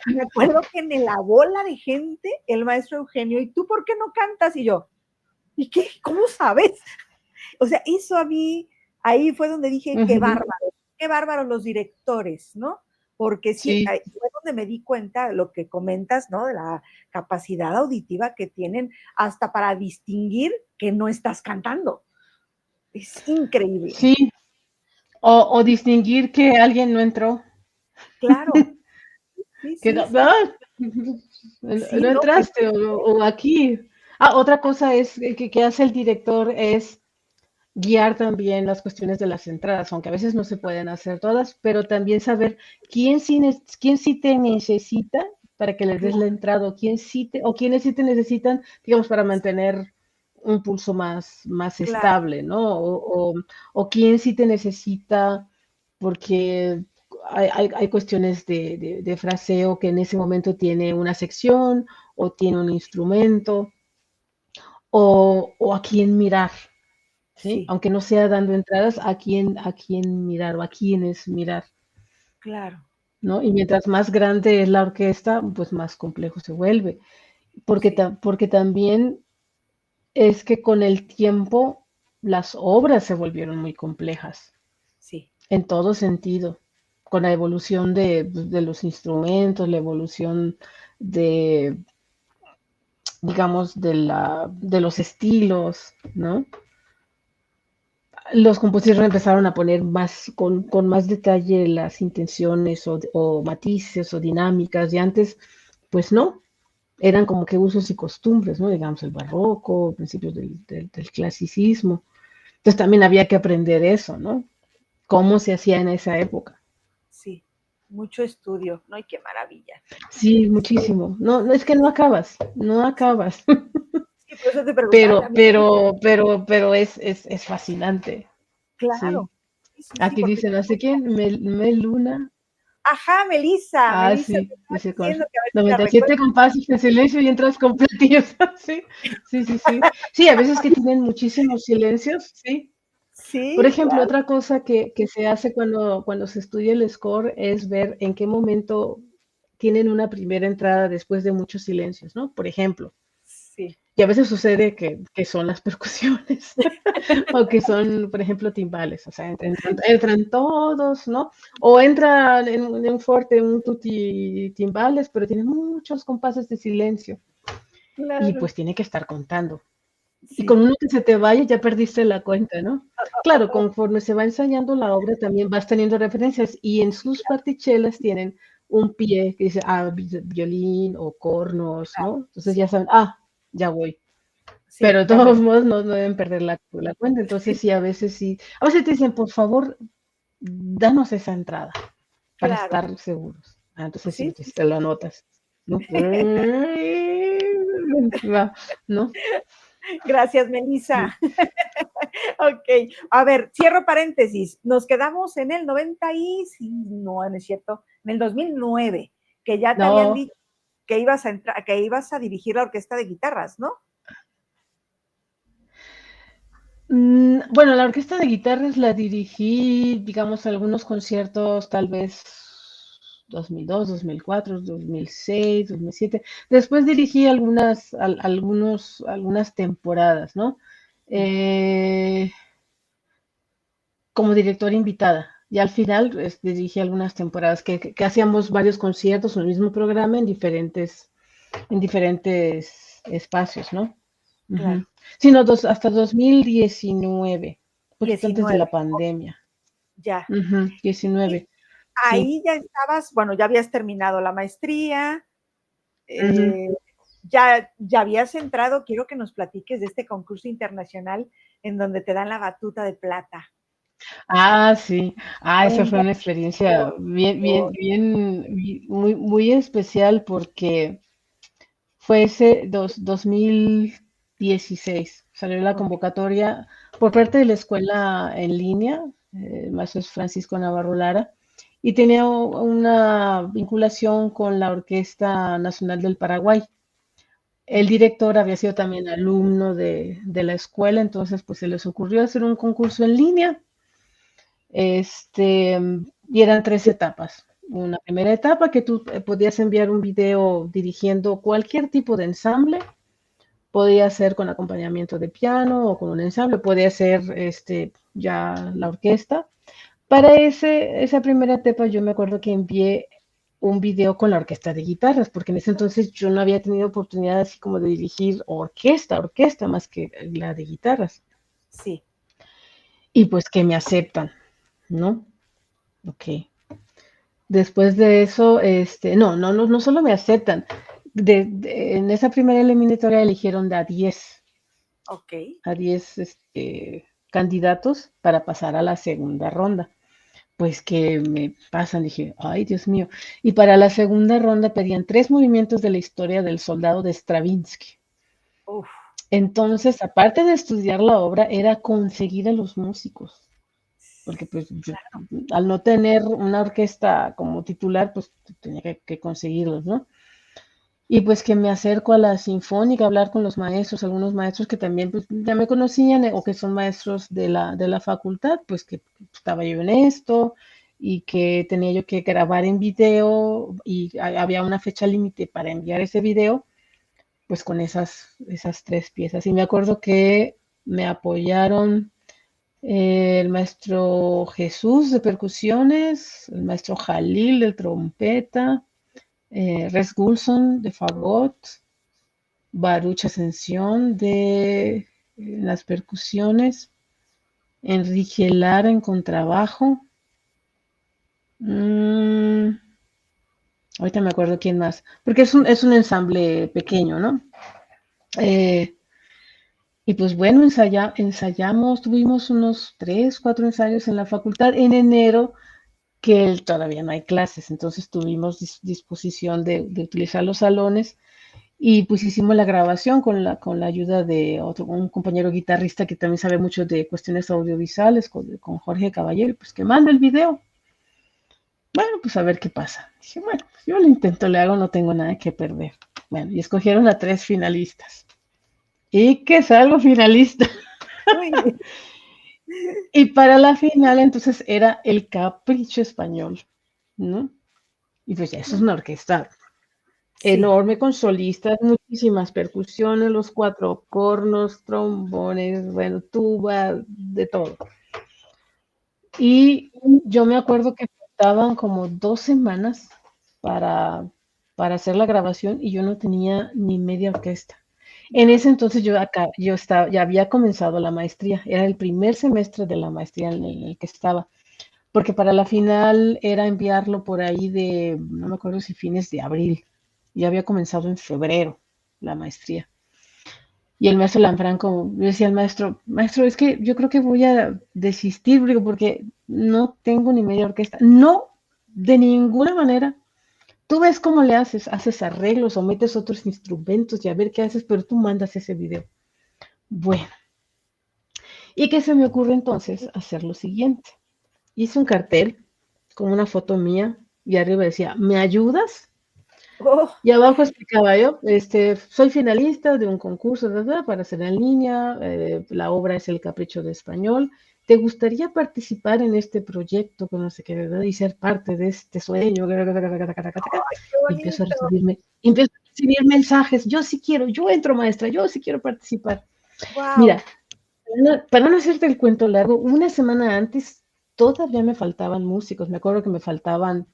me acuerdo que en la bola de gente, el maestro Eugenio, ¿y tú por qué no cantas? Y yo, ¿y qué? ¿Cómo sabes? O sea, eso a mí, ahí fue donde dije, Ujú. qué bárbaros los directores, ¿no? Porque sí, Sí, ahí fue donde me di cuenta lo que comentas, ¿no? De la capacidad auditiva que tienen hasta para distinguir que no estás cantando. Es increíble. sí. O distinguir que alguien no entró. Claro. Sí, Que sí, no, sí. Sí, no no, pues, entraste o aquí. Otra cosa es que hace el director es guiar también las cuestiones de las entradas, aunque a veces no se pueden hacer todas, pero también saber quién sí te necesita para que les des la claro, entrada, o quiénes sí te necesitan, digamos, para mantener un pulso más claro, estable, ¿no? O quién sí te necesita porque hay cuestiones de fraseo que en ese momento tiene una sección o tiene un instrumento o a quién mirar, ¿sí? sí, Aunque no sea dando entradas, a quién mirar o a quiénes mirar, claro, ¿no? Y mientras más grande es la orquesta, pues más complejo se vuelve, porque, sí, porque también es que con el tiempo las obras se volvieron muy complejas, sí, en todo sentido, con la evolución de los instrumentos, la evolución de, digamos, de los estilos, ¿no? los compositores empezaron a poner más, con más detalle las intenciones o matices o dinámicas, y antes, pues no, eran como que usos y costumbres, ¿no? Digamos, el barroco, principios del clasicismo. Entonces también había que aprender eso, ¿no? Cómo se hacía en esa época. Sí, mucho estudio, ¿no? Y qué maravilla. Sí, muchísimo. No, no es que no acabas, no Sí, acabas. sí, por eso te preguntaba, a mí también, Pero es fascinante, claro. sí. Sí, sí, sí, Aquí porque dicen, no sé quién, Mel Luna. ajá, Melissa, Ah, Melissa, sí, te estaba dice con diciendo que a ver si la 97 recuerdo. compases de silencio y entras con platillos. Sí, sí, sí, sí. Sí, a veces que tienen muchísimos silencios, sí. Por Sí, ejemplo, claro. otra cosa que se hace cuando se estudia el score es ver en qué momento tienen una primera entrada después de muchos silencios, ¿no? Por ejemplo, Sí, y a veces sucede que son las percusiones o que son, por ejemplo, timbales, o sea, entran todos, ¿no? O entra en un fuerte un tutti timbales, pero tiene muchos compases de silencio y claro. pues tiene que estar contando. Y con Sí. uno que se te vaya ya perdiste la cuenta, ¿no? Claro, conforme se va ensayando la obra también vas teniendo referencias y en sus partichelas tienen un pie que dice, violín o cornos, ¿no? Entonces ya Sí, saben, ya voy. sí, Pero de ya todos me. modos no deben perder la cuenta. Entonces sí, a veces sí. A veces te dicen, por favor, danos esa entrada para Claro. estar seguros. Entonces sí, Sí, sí, pues, te sí. lo anotas, ¿no? Va, ¿no? Gracias, Melissa. Sí. Ok. A ver, cierro paréntesis. Nos quedamos en el 90 y, sí, no, no es cierto, en el 2009, que ya te habían No, dicho que ibas a entrar, que ibas a dirigir la orquesta de guitarras, ¿no? bueno, la orquesta de guitarras la dirigí, digamos, algunos conciertos, tal vez 2002, 2004, 2006, 2007. Después dirigí algunas temporadas, ¿no? Eh, como directora invitada. Y al final dirigí algunas temporadas que hacíamos varios conciertos, el mismo programa en diferentes espacios, ¿no? Claro. Ujú. Sí, no, hasta 2019, un poquito antes de 19, la pandemia. ya. Ujú, Y 19, sí. ahí ya estabas, bueno, ya habías terminado la maestría, Ujú. eh, ya habías entrado, quiero que nos platiques de este concurso internacional en donde te dan la batuta de plata. Sí. Esa fue Cuéntame una esa experiencia bien, bien, historia. bien, muy, muy especial porque fue ese 2016. Salió la Ok, convocatoria por parte de la escuela en línea, el maestro es Francisco Navarro Lara, y tenía una vinculación con la Orquesta Nacional del Paraguay. El ok, director había sido también alumno de la escuela, entonces pues se les ocurrió hacer un concurso en línea, este, y eran 3 etapas. Una primera etapa que tú podías enviar un video dirigiendo cualquier tipo de ensamble, podía ser con acompañamiento de piano o con un ensamble, podía ser ya la orquesta. Para esa primera etapa yo me acuerdo que envié un video con la orquesta de guitarras, porque en ese entonces yo no había tenido oportunidad así como de dirigir orquesta, más que la de guitarras. sí, Y pues que me aceptan, ¿no? Ok. Después de eso, no solo me aceptan. En esa primera eliminatoria eligieron ok, a 10 candidatos para pasar a la segunda ronda. Pues que me pasan, dije, ay, Dios mío. Y para la segunda ronda pedían 3 movimientos de la historia del soldado de Stravinsky. uf, Entonces, aparte de estudiar la obra, era conseguir a los músicos, porque pues yo, al no tener una orquesta como titular, pues tenía que conseguirlos, ¿no? Y pues que me acerco a la sinfónica a hablar con los maestros, algunos maestros que también pues, ya me conocían o que son maestros de la facultad, pues que estaba yo en esto y que tenía yo que grabar en video y había una fecha límite para enviar ese video, pues con esas 3 piezas. Y me acuerdo que me apoyaron el maestro Jesús de percusiones, el maestro Jalil de trompeta, Res Gulson de fagot, Baruch Ascensión de las percusiones, Enrique Lara en contrabajo. Mm, ahorita me acuerdo quién más, porque es un ensamble pequeño, ¿no? Eh, y pues bueno, ensayamos, tuvimos unos 3, 4 ensayos en la facultad en enero, que todavía no hay clases, entonces tuvimos disposición de utilizar los salones y pues hicimos la grabación con la ayuda de un compañero guitarrista que también sabe mucho de cuestiones audiovisuales, con Jorge Caballero, pues que manda el video. Bueno, pues a ver qué pasa. Dije, bueno, pues yo lo intento, le hago, no tengo nada que perder. Bueno, y escogieron a 3 finalistas. Y que salgo finalista. Uy, Y para la final, entonces era el Capricho Español, ¿no? Y pues ya, eso es una orquesta sí. enorme con solistas, muchísimas percusiones, los 4 cornos, trombones, bueno, tuba, de todo. Y yo me acuerdo que faltaban como 2 semanas para, para hacer la grabación y yo no tenía ni media orquesta. En ese Híjole. entonces yo estaba, ya había comenzado la maestría, era el primer semestre de la maestría en el que estaba, porque para la final era enviarlo por ahí de, no me acuerdo si fines de abril, ya había comenzado en febrero la maestría. Y el maestro Lanfranco, yo decía al maestro, maestro, es que yo creo que voy a desistir, digo, porque no tengo ni media orquesta. No, de ninguna manera. Tú ves cómo le haces arreglos o metes otros instrumentos y a ver qué haces, pero tú mandas ese video. Bueno, ¿y qué se me ocurre entonces? Hacer lo siguiente. Hice un cartel con una foto mía y arriba decía, ¿me ayudas? Oh, Y abajo explicaba yo, soy finalista de un concurso para hacer en línea, la obra es El Capricho de Español. ¿Te gustaría participar en este proyecto con no sé qué, ¿verdad? Y ser parte de este sueño? qué Y bonito. empiezo a recibir mensajes. Yo sí quiero, yo entro maestra, yo sí quiero participar. Mira, Wow. para no hacerte el cuento largo, una semana antes todavía me faltaban músicos. Me acuerdo que me faltaban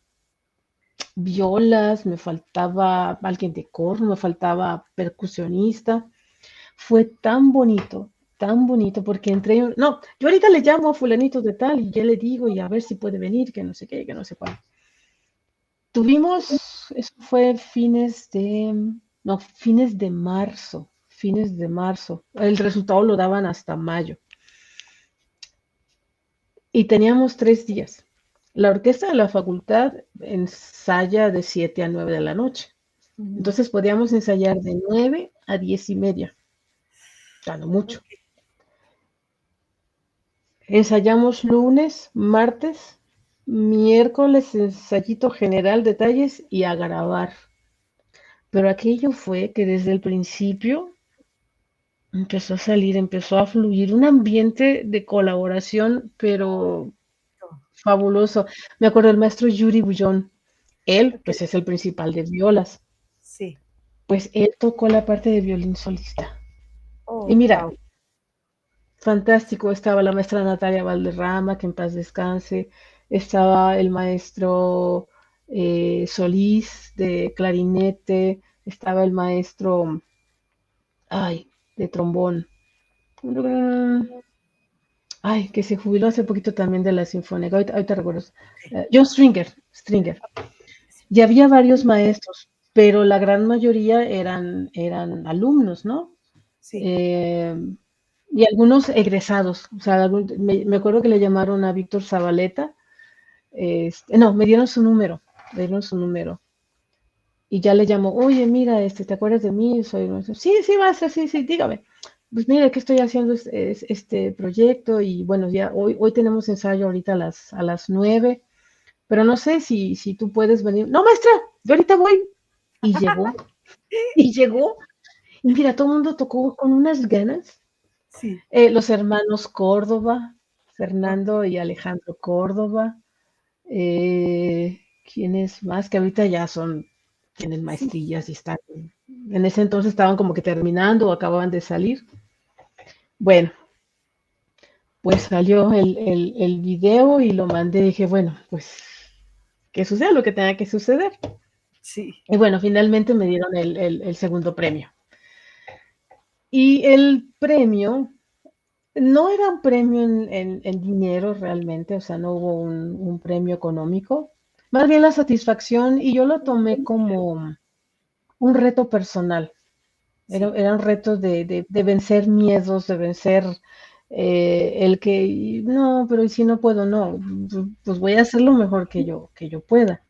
violas, me faltaba alguien de corno, me faltaba percusionista. Fue tan bonito, porque no, yo ahorita le llamo a fulanito de tal y ya le digo y a ver si puede venir, que no sé qué, que no sé cuál. Eso fue fines de marzo. El resultado lo daban hasta mayo. Y teníamos 3 días. La orquesta de la facultad ensaya de 7 a 9 de la noche. Ujú. Entonces podíamos ensayar de 9 a 10:30, dando mucho. Ok. Ensayamos lunes, martes, miércoles, ensayito general, detalles y a grabar. Pero aquello fue que desde el principio empezó a salir, empezó a fluir un ambiente de colaboración, pero fabuloso. Me acuerdo del maestro Yuri Bullón. Él, Ok. pues, es el principal de violas. Sí. Pues él tocó la parte de violín solista. Y Oh, mira, wow. fantástico, estaba la maestra Natalia Valderrama, que en paz descanse, estaba el maestro Solís de clarinete, estaba el maestro, ay, de trombón, ay, que se jubiló hace poquito también de la Sinfónica, ahorita recuerdo, John Stringer, y había varios maestros, pero la gran mayoría eran alumnos, ¿no? Sí. Eh, y algunos egresados, o sea, me acuerdo que le llamaron a Víctor Zabaleta, no, me dieron su número, y ya le llamó, oye, mira, ¿te acuerdas de mí? Soy, no sé, sí, sí, basta, sí, sí, dígame. Pues mira, que estoy haciendo este proyecto y bueno, ya hoy tenemos ensayo ahorita a las 9, pero no sé si tú puedes venir. No, maestra, yo ahorita voy. Y llegó, y llegó, y mira, todo el mundo tocó con unas ganas. Sí. Los hermanos Córdoba, Ok. Fernando y Alejandro Córdoba, ¿quiénes más? Que ahorita ya tienen Sí. maestrillas y en ese entonces estaban como que terminando o acababan de salir. Bueno, pues salió el video y lo mandé y dije, bueno, pues que suceda lo que tenga que suceder. Sí. Y bueno, finalmente me dieron el segundo premio. Y el premio No era un premio en dinero realmente, o sea, no hubo un premio económico, más bien la satisfacción, y yo lo tomé como un reto personal. Sí, Eran retos de vencer miedos, de vencer el que, no, pero ¿y si no puedo? No, pues voy a hacer lo mejor que yo pueda.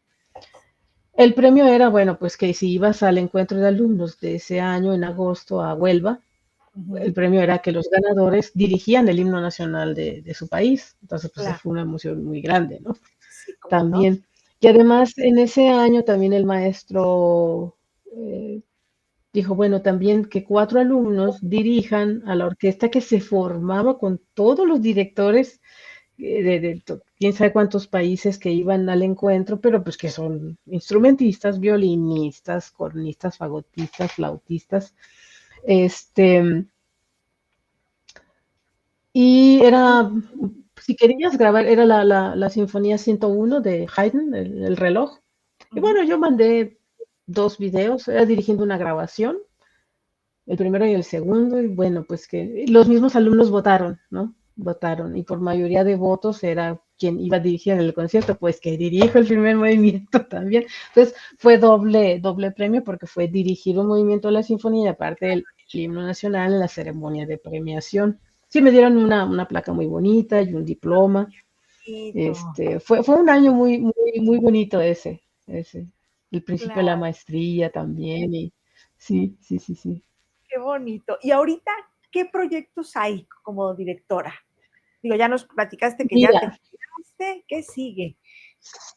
El premio era, bueno, pues que si ibas al encuentro de alumnos de ese año en agosto a Huelva, el ujú, premio era que los ganadores dirigían el himno nacional de su país. Entonces, pues claro, fue una emoción muy grande, ¿no? sí, cómo no. También. Y además, en ese año también el maestro dijo, bueno, también que 4 alumnos dirijan a la orquesta que se formaba con todos los directores quién sabe cuántos países que iban al encuentro, pero pues que son instrumentistas, violinistas, cornistas, fagotistas, flautistas, este, y era, si querías grabar, era la Sinfonía 101 de Haydn, el reloj. Y Ujú. bueno, yo mandé 2 videos, era dirigiendo una grabación, el primero y el segundo, y bueno, pues que los mismos alumnos votaron, ¿no? Votaron, y por mayoría de votos era quien iba a dirigir en el concierto, pues que dirijo el primer movimiento también. Entonces fue doble premio porque fue dirigir un movimiento de la sinfonía y aparte el himno nacional en la ceremonia de premiación. Sí, me dieron una placa muy bonita y un diploma. Bonito, Fue un año muy bonito ese. El principio de la claro, maestría también, y sí. qué bonito. Y ahorita, ¿qué proyectos hay como directora? Digo, ya nos platicaste que ya te Mira, jubilaste, ¿qué sigue?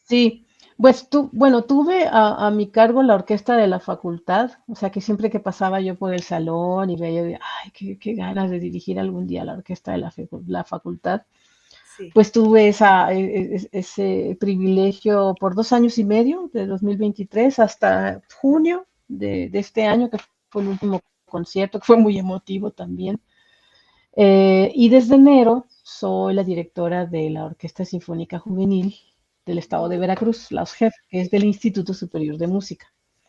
sí, pues bueno, tuve a mi cargo la orquesta de la facultad, o sea que siempre que pasaba yo por el salón y veía, ay, qué ganas de dirigir algún día la orquesta de la facultad, Sí. pues tuve ese privilegio por 2 años y medio, de 2023 hasta junio de este año, que fue el último concierto, que fue muy emotivo también. Y desde enero soy la directora de la Orquesta Sinfónica Juvenil del Estado de Oh, Veracruz, la OSGEF, que es del Instituto Superior de Música.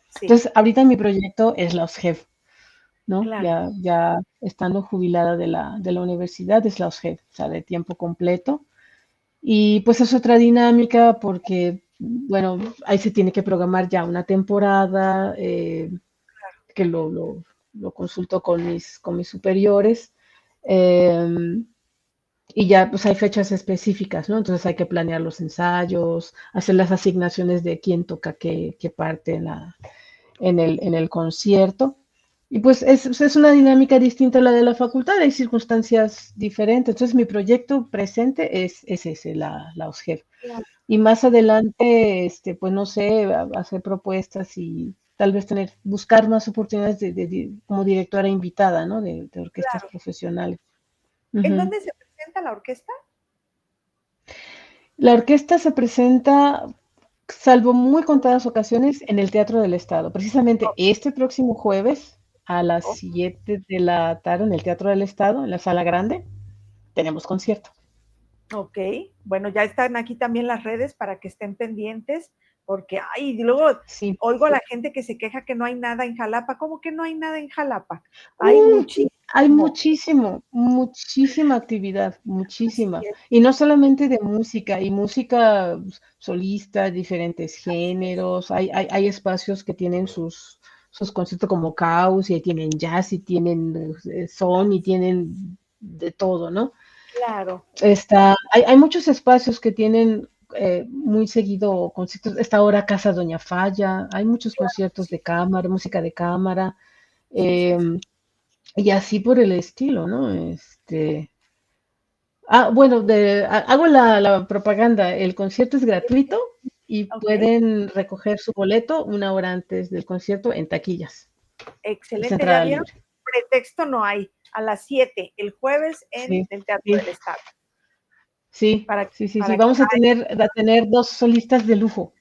sí, Entonces, ahorita mi proyecto es la OSGEF, ¿no? claro. Ya estando jubilada de la universidad, es la OSGEF, o sea, de tiempo completo. Y pues es otra dinámica porque, bueno, ahí se tiene que programar ya una temporada, que lo consulto con mis superiores. em, y ya pues hay fechas específicas, ¿no? Entonces hay que planear los ensayos, hacer las asignaciones de quién toca qué parte en el concierto. Y pues es una dinámica distinta a la de la facultad, hay circunstancias diferentes. Entonces mi proyecto presente es ese, la OSGEF. Claro. Y más adelante, pues no sé, hacer propuestas y tal vez buscar más oportunidades como directora invitada, ¿no? De orquestas Claro. profesionales. ¿En Ujú. dónde se presenta la orquesta? La orquesta se presenta, salvo muy contadas ocasiones, en el Teatro del Estado. Precisamente Oh, este próximo jueves a las oh, 7 de la tarde en el Teatro del Estado, en la Sala Grande, tenemos concierto. ok, bueno, ya están aquí también las redes para que estén pendientes, porque, ay, y luego Sí. oigo a la gente que se queja que no hay nada en Jalapa. ¿Cómo que no hay nada en Jalapa? Hay Uy, hay muchísimo. muchísima actividad, Así muchísima. es. Y no solamente de música, y música solista, diferentes géneros. Hay espacios que tienen sus conciertos como Caos, y ahí tienen jazz, y tienen son, y tienen de todo, ¿no? Claro, Hay muchos espacios que tienen muy seguido conciertos. Está ahora Casa Doña Falla, hay muchos claro, conciertos sí, de cámara, música de cámara. sí, em, y así por el estilo, ¿no? Bueno, hago la propaganda. El concierto es gratuito y ok, pueden recoger su boleto 1 hora antes del concierto en taquillas. Es excelente. Ya entrada vieron, libre. pretexto no hay. A las 7 el jueves en Sí, el Teatro sí, del Estado, sí, para, sí, sí, sí. para que Vamos a vayan. tener 2 solistas de lujo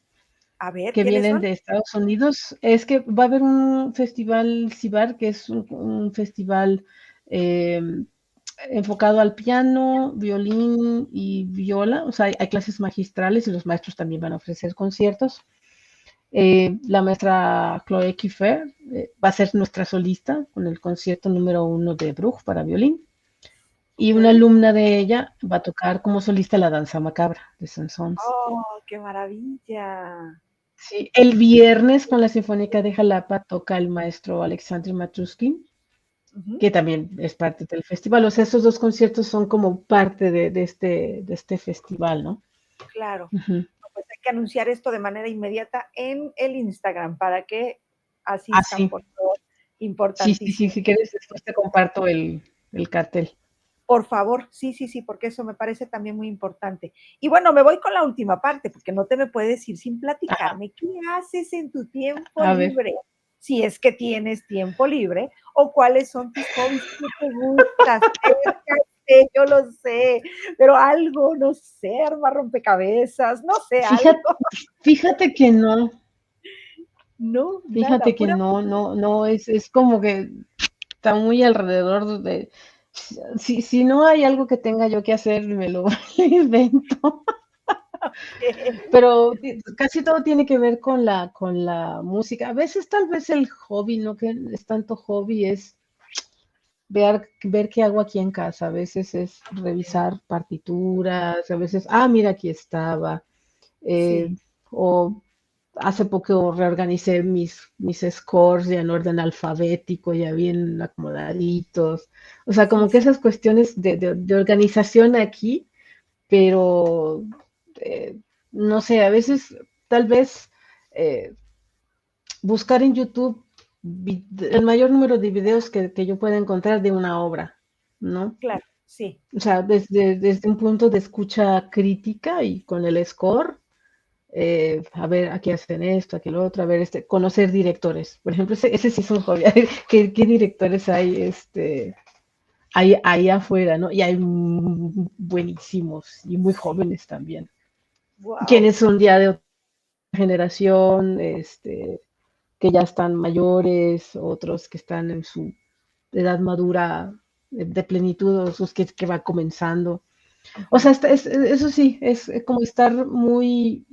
A ver, que ¿quiénes vienen son? de Estados Unidos. Es que va a haber un festival CIBAR, que es un festival eh, enfocado al piano, violín y viola. O sea, hay clases magistrales y los maestros también van a ofrecer conciertos. La maestra Chloe Kiefer va a ser nuestra solista con el concierto número 1 de Bruch para violín. y una alumna de ella va a tocar como solista la danza macabra de Sansons. Oh, qué maravilla. Sí, el viernes con la Sinfónica de Jalapa toca el maestro Alexandre Matruskin, Ujú, que también es parte del festival. O sea, esos dos conciertos son como parte de este festival, ¿no? claro. Ujú. Pues hay que anunciar esto de manera inmediata en el Instagram para que Ah, asistan, sí, por favor. sí, sí, sí, Importantísimo. si quieres después te comparto el cartel. Por favor, sí, sí, sí, porque eso me parece también muy importante. Y bueno, me voy con la última parte, porque no te me puedes ir sin Ajá, platicarme qué haces en tu tiempo a ver. libre, si es que tienes tiempo libre, o cuáles son tus hobbies, qué te gusta hacer, ya sé, yo lo sé, pero algo, no sé, armar rompecabezas, no sé, algo, Fíjate, fíjate que no, no, nada, fíjate que pura no, no, no, es como que está muy alrededor de, si no hay algo que tenga yo que hacer, me lo invento. Pero casi todo tiene que ver con la música. A veces tal vez el hobby, no que es tanto hobby, es ver qué hago aquí en casa. A veces es revisar partituras, a veces, mira, aquí estaba. eh, sí, o hace poco reorganicé mis scores ya en orden alfabético, ya bien acomodaditos. O sea, sí, como que sí, esas cuestiones de organización aquí, pero eh, no sé, a veces tal vez eh, buscar en YouTube el mayor número de videos que yo pueda encontrar de una obra, ¿no? claro, sí, O sea, desde un punto de escucha crítica y con el score, a ver, aquí hacen esto, aquí lo otro, a ver, conocer directores. Por ejemplo, ese sí es un hobby. ¿Qué directores hay, hay ahí afuera, ¿no? Y hay buenísimos y muy jóvenes también. wow, Quienes son ya de otra generación, que ya están mayores, otros que están en su edad madura de plenitud, otros que va comenzando. O sea, eso sí, es como estar muy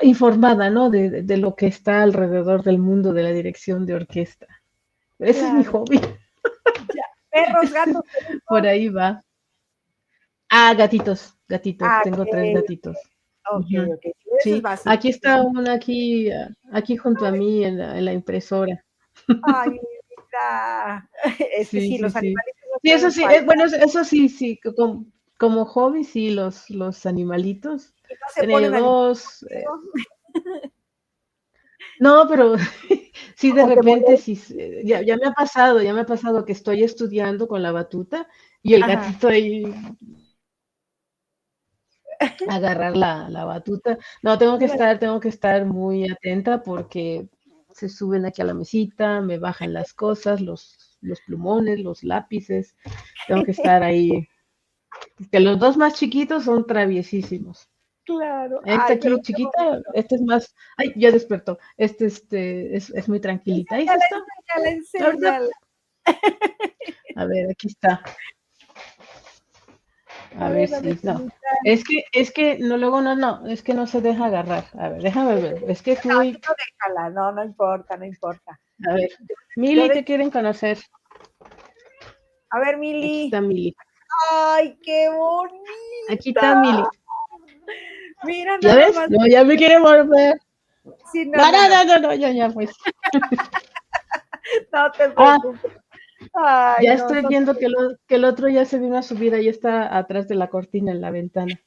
informada, ¿no? De lo que está alrededor del mundo de la dirección de orquesta. Ese es mi claro, hobby. ya, perros, gatos, Por perritos, ahí va. Gatitos, gatitos. Tengo tres okey, gatitos. okey, Ujú. okey, sí, eso es Sí, básico, aquí eso es está una aquí junto a mí en la impresora. ay, mi vida. Es que Sí, sí, sí, los sí. animalitos no Sí, eso pueden sí, faltar bueno, eso sí, sí, como hobby, sí, los animalitos. y no He se tenido ponen a limpiar dos. contigo No, pero sí, de o te repente, molestan. sí, ya me ha pasado que estoy estudiando con la batuta y el Ajá, gatito ahí a agarrar la batuta. No, claro. tengo que estar muy atenta porque se suben aquí a la mesita, me bajan las cosas, los plumones, los lápices. Tengo que estar ahí. Que los dos más chiquitos son traviesísimos. Claro. Esta Ay, pero aquí qué chiquita, bonito. este es más. Ay, ya despertó. Es muy tranquilita. Ahí sí Enséñala, está. enséñala, Ahorita, enséñala. a ver, aquí está. A A ver ver, dame si no. celular. Es que no, luego no, es que no se deja agarrar. A ver, déjame ver. Es que es No, muy. tú no déjala, no, no importa, no importa. A ver, Yo Mili, de ¿te quieren conocer? a ver, Aquí Mili. está Mili. Ay, qué Aquí bonita. está Mili. Mira ¿Ya nada ves? más. No, ya me quiere volver. Sí, no, No, no, no, no, no, no, no, ya pues. no te Ah, preocupes. Ay, ya no, estoy son viendo que el otro ya se vino a subir, ahí está atrás de la cortina en la ventana.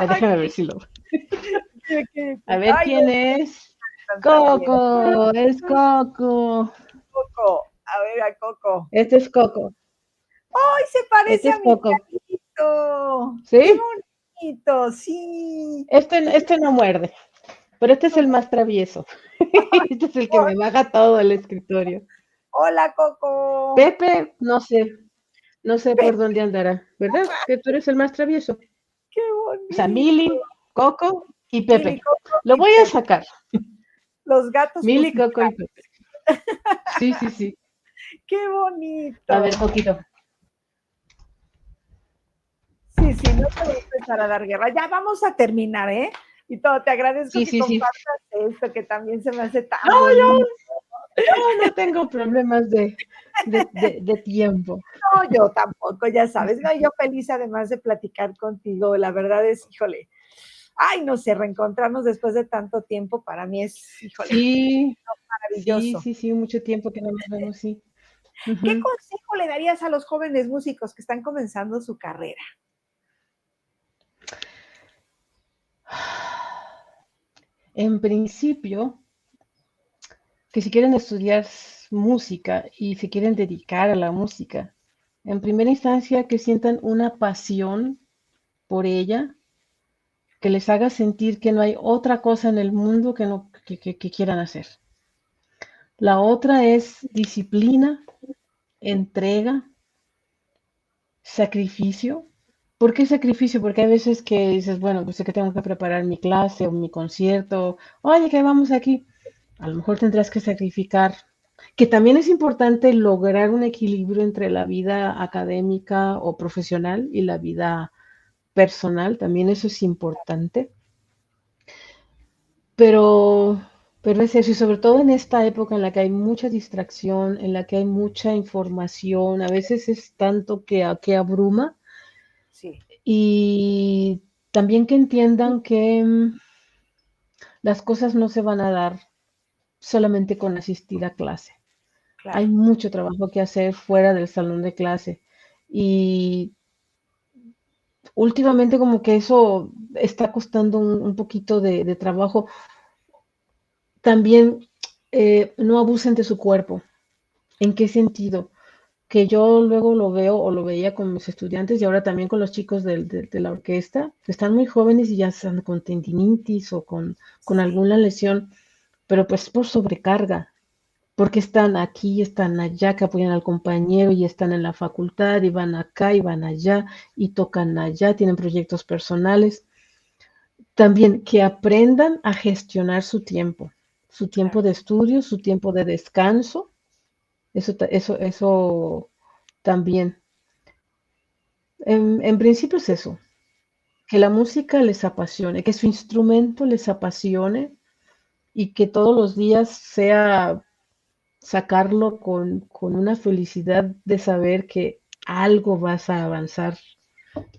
Déjame ver si lo. A ver ay, no, quién es. están también. Coco, es Coco. Coco, a ver a Coco. Este es Coco. ¡Ay, se Este parece a es mi Coco. gatito! ¡Qué ¿Sí? bonito! Sí. Este no muerde, pero este es No, el más travieso. ay, Este es el que hol me baja todo el escritorio. hola, Coco. Pepe, no sé por dónde andará, ¿verdad? Que tú eres el más travieso. Qué O sea, bonito. Mili, Coco y Mili, Pepe. Coco Lo y voy a Pepe, sacar. los gatos Mili, Coco y musicales. Pepe. Sí, sí, sí. Qué A ver, bonito. Coquito. Sí, sí, no te voy a empezar a dar guerra. Ya vamos a terminar, ¿eh? Y todo, te agradezco Sí, que sí, sí. compartas esto, que también se me hace No, tan bonito. yo no tengo problemas de tiempo. No, yo tampoco, ya sabes. No, yo feliz además de platicar contigo. La verdad es, híjole, ay, no sé, reencontrarnos después de tanto tiempo para mí es, híjole, Sí, sí, maravilloso. sí, sí, mucho tiempo que no nos vemos, sí. ¿Qué Ujú. consejo le darías a los jóvenes músicos que están comenzando su carrera? En principio, que si quieren estudiar música y se quieren dedicar a la música, en primera instancia que sientan una pasión por ella, que les haga sentir que no hay otra cosa en el mundo que, no, que quieran hacer. La otra es disciplina, entrega, sacrificio. ¿Por qué sacrificio? Porque hay veces que dices, bueno, pues sé que tengo que preparar mi clase o mi concierto. Oye, que vamos aquí. A lo mejor tendrás que sacrificar. Que también es importante lograr un equilibrio entre la vida académica o profesional y la vida personal. También eso es importante. Pero, pero es eso, y sobre todo en esta época en la que hay mucha distracción, en la que hay mucha información, a veces es tanto que abruma. Sí, Y también que entiendan que las cosas no se van a dar solamente con asistir a clase. Hay claro. mucho trabajo que hacer fuera del salón de clase. Y últimamente como que eso está costando un poquito de trabajo. También no abusen de su cuerpo. ¿En qué sentido? Que yo luego lo veo o lo veía con mis estudiantes y ahora también con los chicos de la orquesta, que están muy jóvenes y ya están con tendinitis o con Sí, alguna lesión, pero pues por sobrecarga, porque están aquí, están allá, que apoyan al compañero y están en la facultad y van acá y van allá y tocan allá, tienen proyectos personales. También que aprendan a gestionar su claro. tiempo de estudio, su tiempo de descanso, eso también. En principio es eso, que la música les apasione, que su instrumento les apasione y que todos los días sea sacarlo con una felicidad de saber que algo vas a avanzar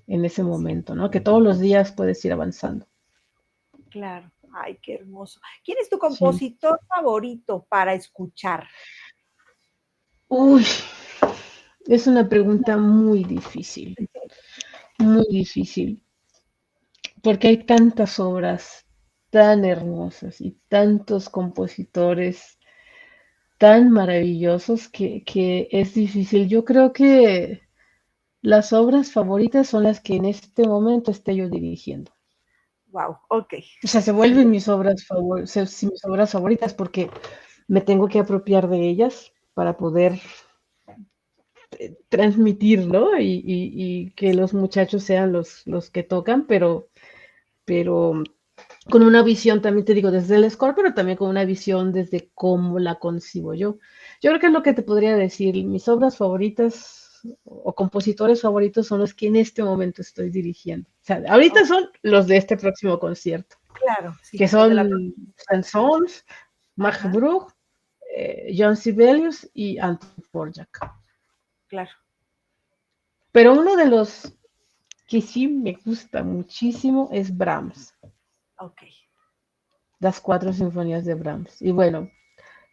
en ese momento, ¿no? Que todos los días puedes ir avanzando. Claro. Ay, qué hermoso. ¿Quién es tu Sí. compositor favorito para escuchar? Uy, es una pregunta muy difícil, porque hay tantas obras tan hermosas y tantos compositores tan maravillosos que es difícil. Yo creo que las obras favoritas son las que en este momento esté yo dirigiendo. Wow, ok. O sea, se vuelven mis obras favoritas porque me tengo que apropiar de ellas para poder transmitir, ¿no? Y que los muchachos sean los que tocan, pero con una visión, también te digo, desde el score, pero también con una visión desde cómo la concibo yo. Yo creo que es lo que te podría decir. Mis obras favoritas o compositores favoritos son los que en este momento estoy dirigiendo. O sea, ahorita Oh, son los de este próximo concierto, claro, sí, que los de la próxima. son Saint-Saëns, Marc Ajá, Bruch, John Sibelius y Anton Dvorak. claro. Pero uno de los que sí me gusta muchísimo es Brahms, Ok. las cuatro sinfonías de Brahms. Y bueno,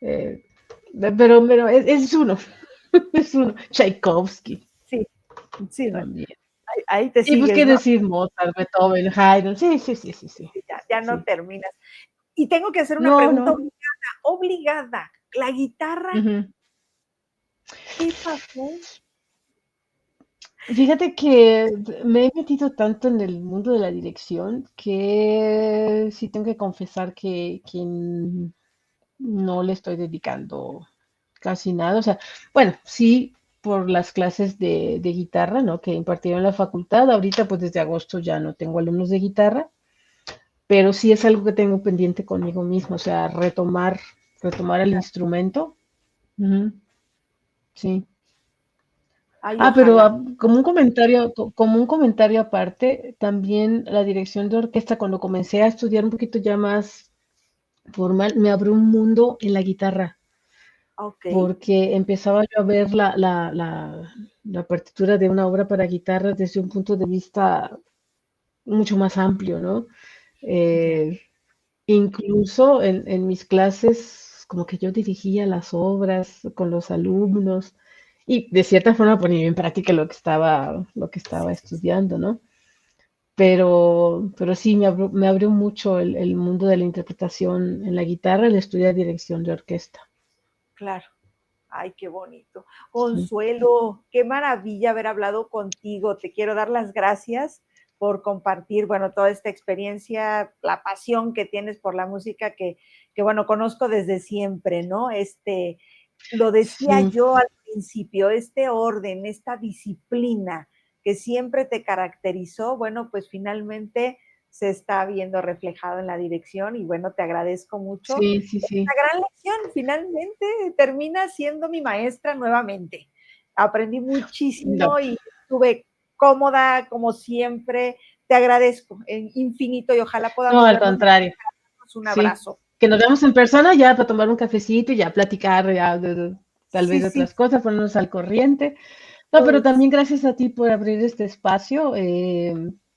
eh, pero es uno, es uno. Tchaikovsky Sí, sí, no. también. Ahí te Y pues sigues, qué ¿no? decir, Mozart, Beethoven, Haydn. Sí, sí, sí, sí, sí. Sí, ya no Sí. terminas. Y tengo que hacer una No, pregunta no. obligada, obligada. ¿La guitarra Ujú. qué pasó? Fíjate que me he metido tanto en el mundo de la dirección que sí tengo que confesar que no le estoy dedicando casi nada. O sea, bueno, sí por las clases de guitarra, ¿no? Que impartieron en la facultad. Ahorita, pues desde agosto ya no tengo alumnos de guitarra, pero sí es algo que tengo pendiente conmigo mismo, o sea, retomar el instrumento. Ujú, sí. Ay, Ah, pero ojalá. como un comentario aparte, también la dirección de orquesta, cuando comencé a estudiar un poquito ya más formal, me abrió un mundo en la guitarra. Ok, porque empezaba yo a ver la partitura de una obra para guitarra desde un punto de vista mucho más amplio, ¿no? ya. Eh, Incluso en mis clases, como que yo dirigía las obras con los alumnos y de cierta forma ponía en práctica lo que estaba estudiando, ¿no? Pero sí, me abrió mucho el mundo de la interpretación en la guitarra, el estudiar dirección de orquesta. Claro. Ay, qué bonito. Sí, Consuelo, qué maravilla haber hablado contigo. Te quiero dar las gracias por compartir, bueno, toda esta experiencia, la pasión que tienes por la música que bueno, conozco desde siempre, ¿no? Lo decía sí, yo al principio, este orden, esta disciplina que siempre te caracterizó, bueno, pues finalmente se está viendo reflejado en la dirección y bueno, te agradezco mucho sí, sí, esta sí. gran lección. Finalmente termina siendo mi maestra nuevamente. Aprendí No, muchísimo y estuve cómoda como siempre. Te agradezco infinito y ojalá no, podamos al vernos. contrario, Un sí. abrazo. Que nos veamos en persona ya para tomar un cafecito y ya platicar ya tal vez Sí, de sí, otras cosas, ponernos al corriente. No, pero pues, también gracias a ti por abrir este espacio.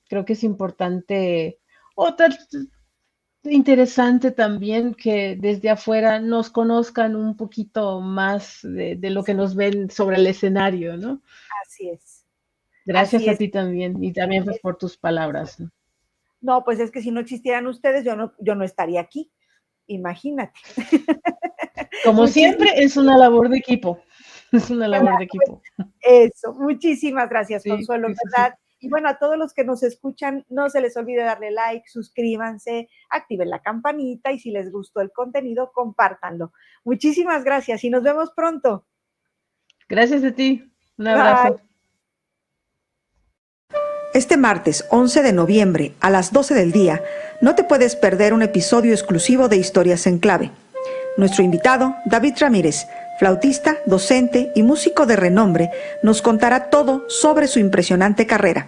Creo que es importante, o interesante también que desde afuera nos conozcan un poquito más de lo que nos ven sobre el escenario, ¿no? así es. Gracias Así a es. ti también y también pues por tus palabras, ¿no? No, pues es que si no existieran ustedes, yo no estaría aquí. Imagínate. Como Muchísimas siempre, es una labor de equipo, es una labor de gracias. equipo. Eso, muchísimas gracias, Sí, Consuelo, sí, sí, sí. ¿verdad? Y bueno, a todos los que nos escuchan, no se les olvide darle like, suscríbanse, activen la campanita y si les gustó el contenido, compártanlo. Muchísimas gracias y nos vemos pronto. Gracias a ti. Un Bye. abrazo. Este martes 11 de noviembre a las 12 del día, no te puedes perder un episodio exclusivo de Historias en Clave. Nuestro invitado, David Ramírez, flautista, docente y músico de renombre, nos contará todo sobre su impresionante carrera.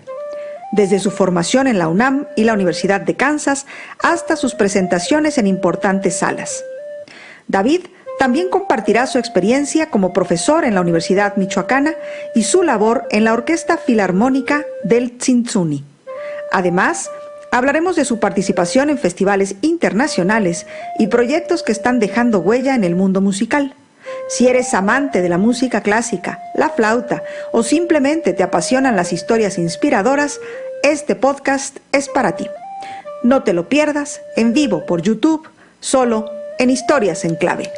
Desde su formación en la UNAM y la Universidad de Kansas hasta sus presentaciones en importantes salas. David también compartirá su experiencia como profesor en la Universidad Michoacana y su labor en la Orquesta Filarmónica del Tzintzuni. Además, hablaremos de su participación en festivales internacionales y proyectos que están dejando huella en el mundo musical. Si eres amante de la música clásica, la flauta o simplemente te apasionan las historias inspiradoras, este podcast es para ti. No te lo pierdas en vivo por YouTube, solo en Historias en Clave.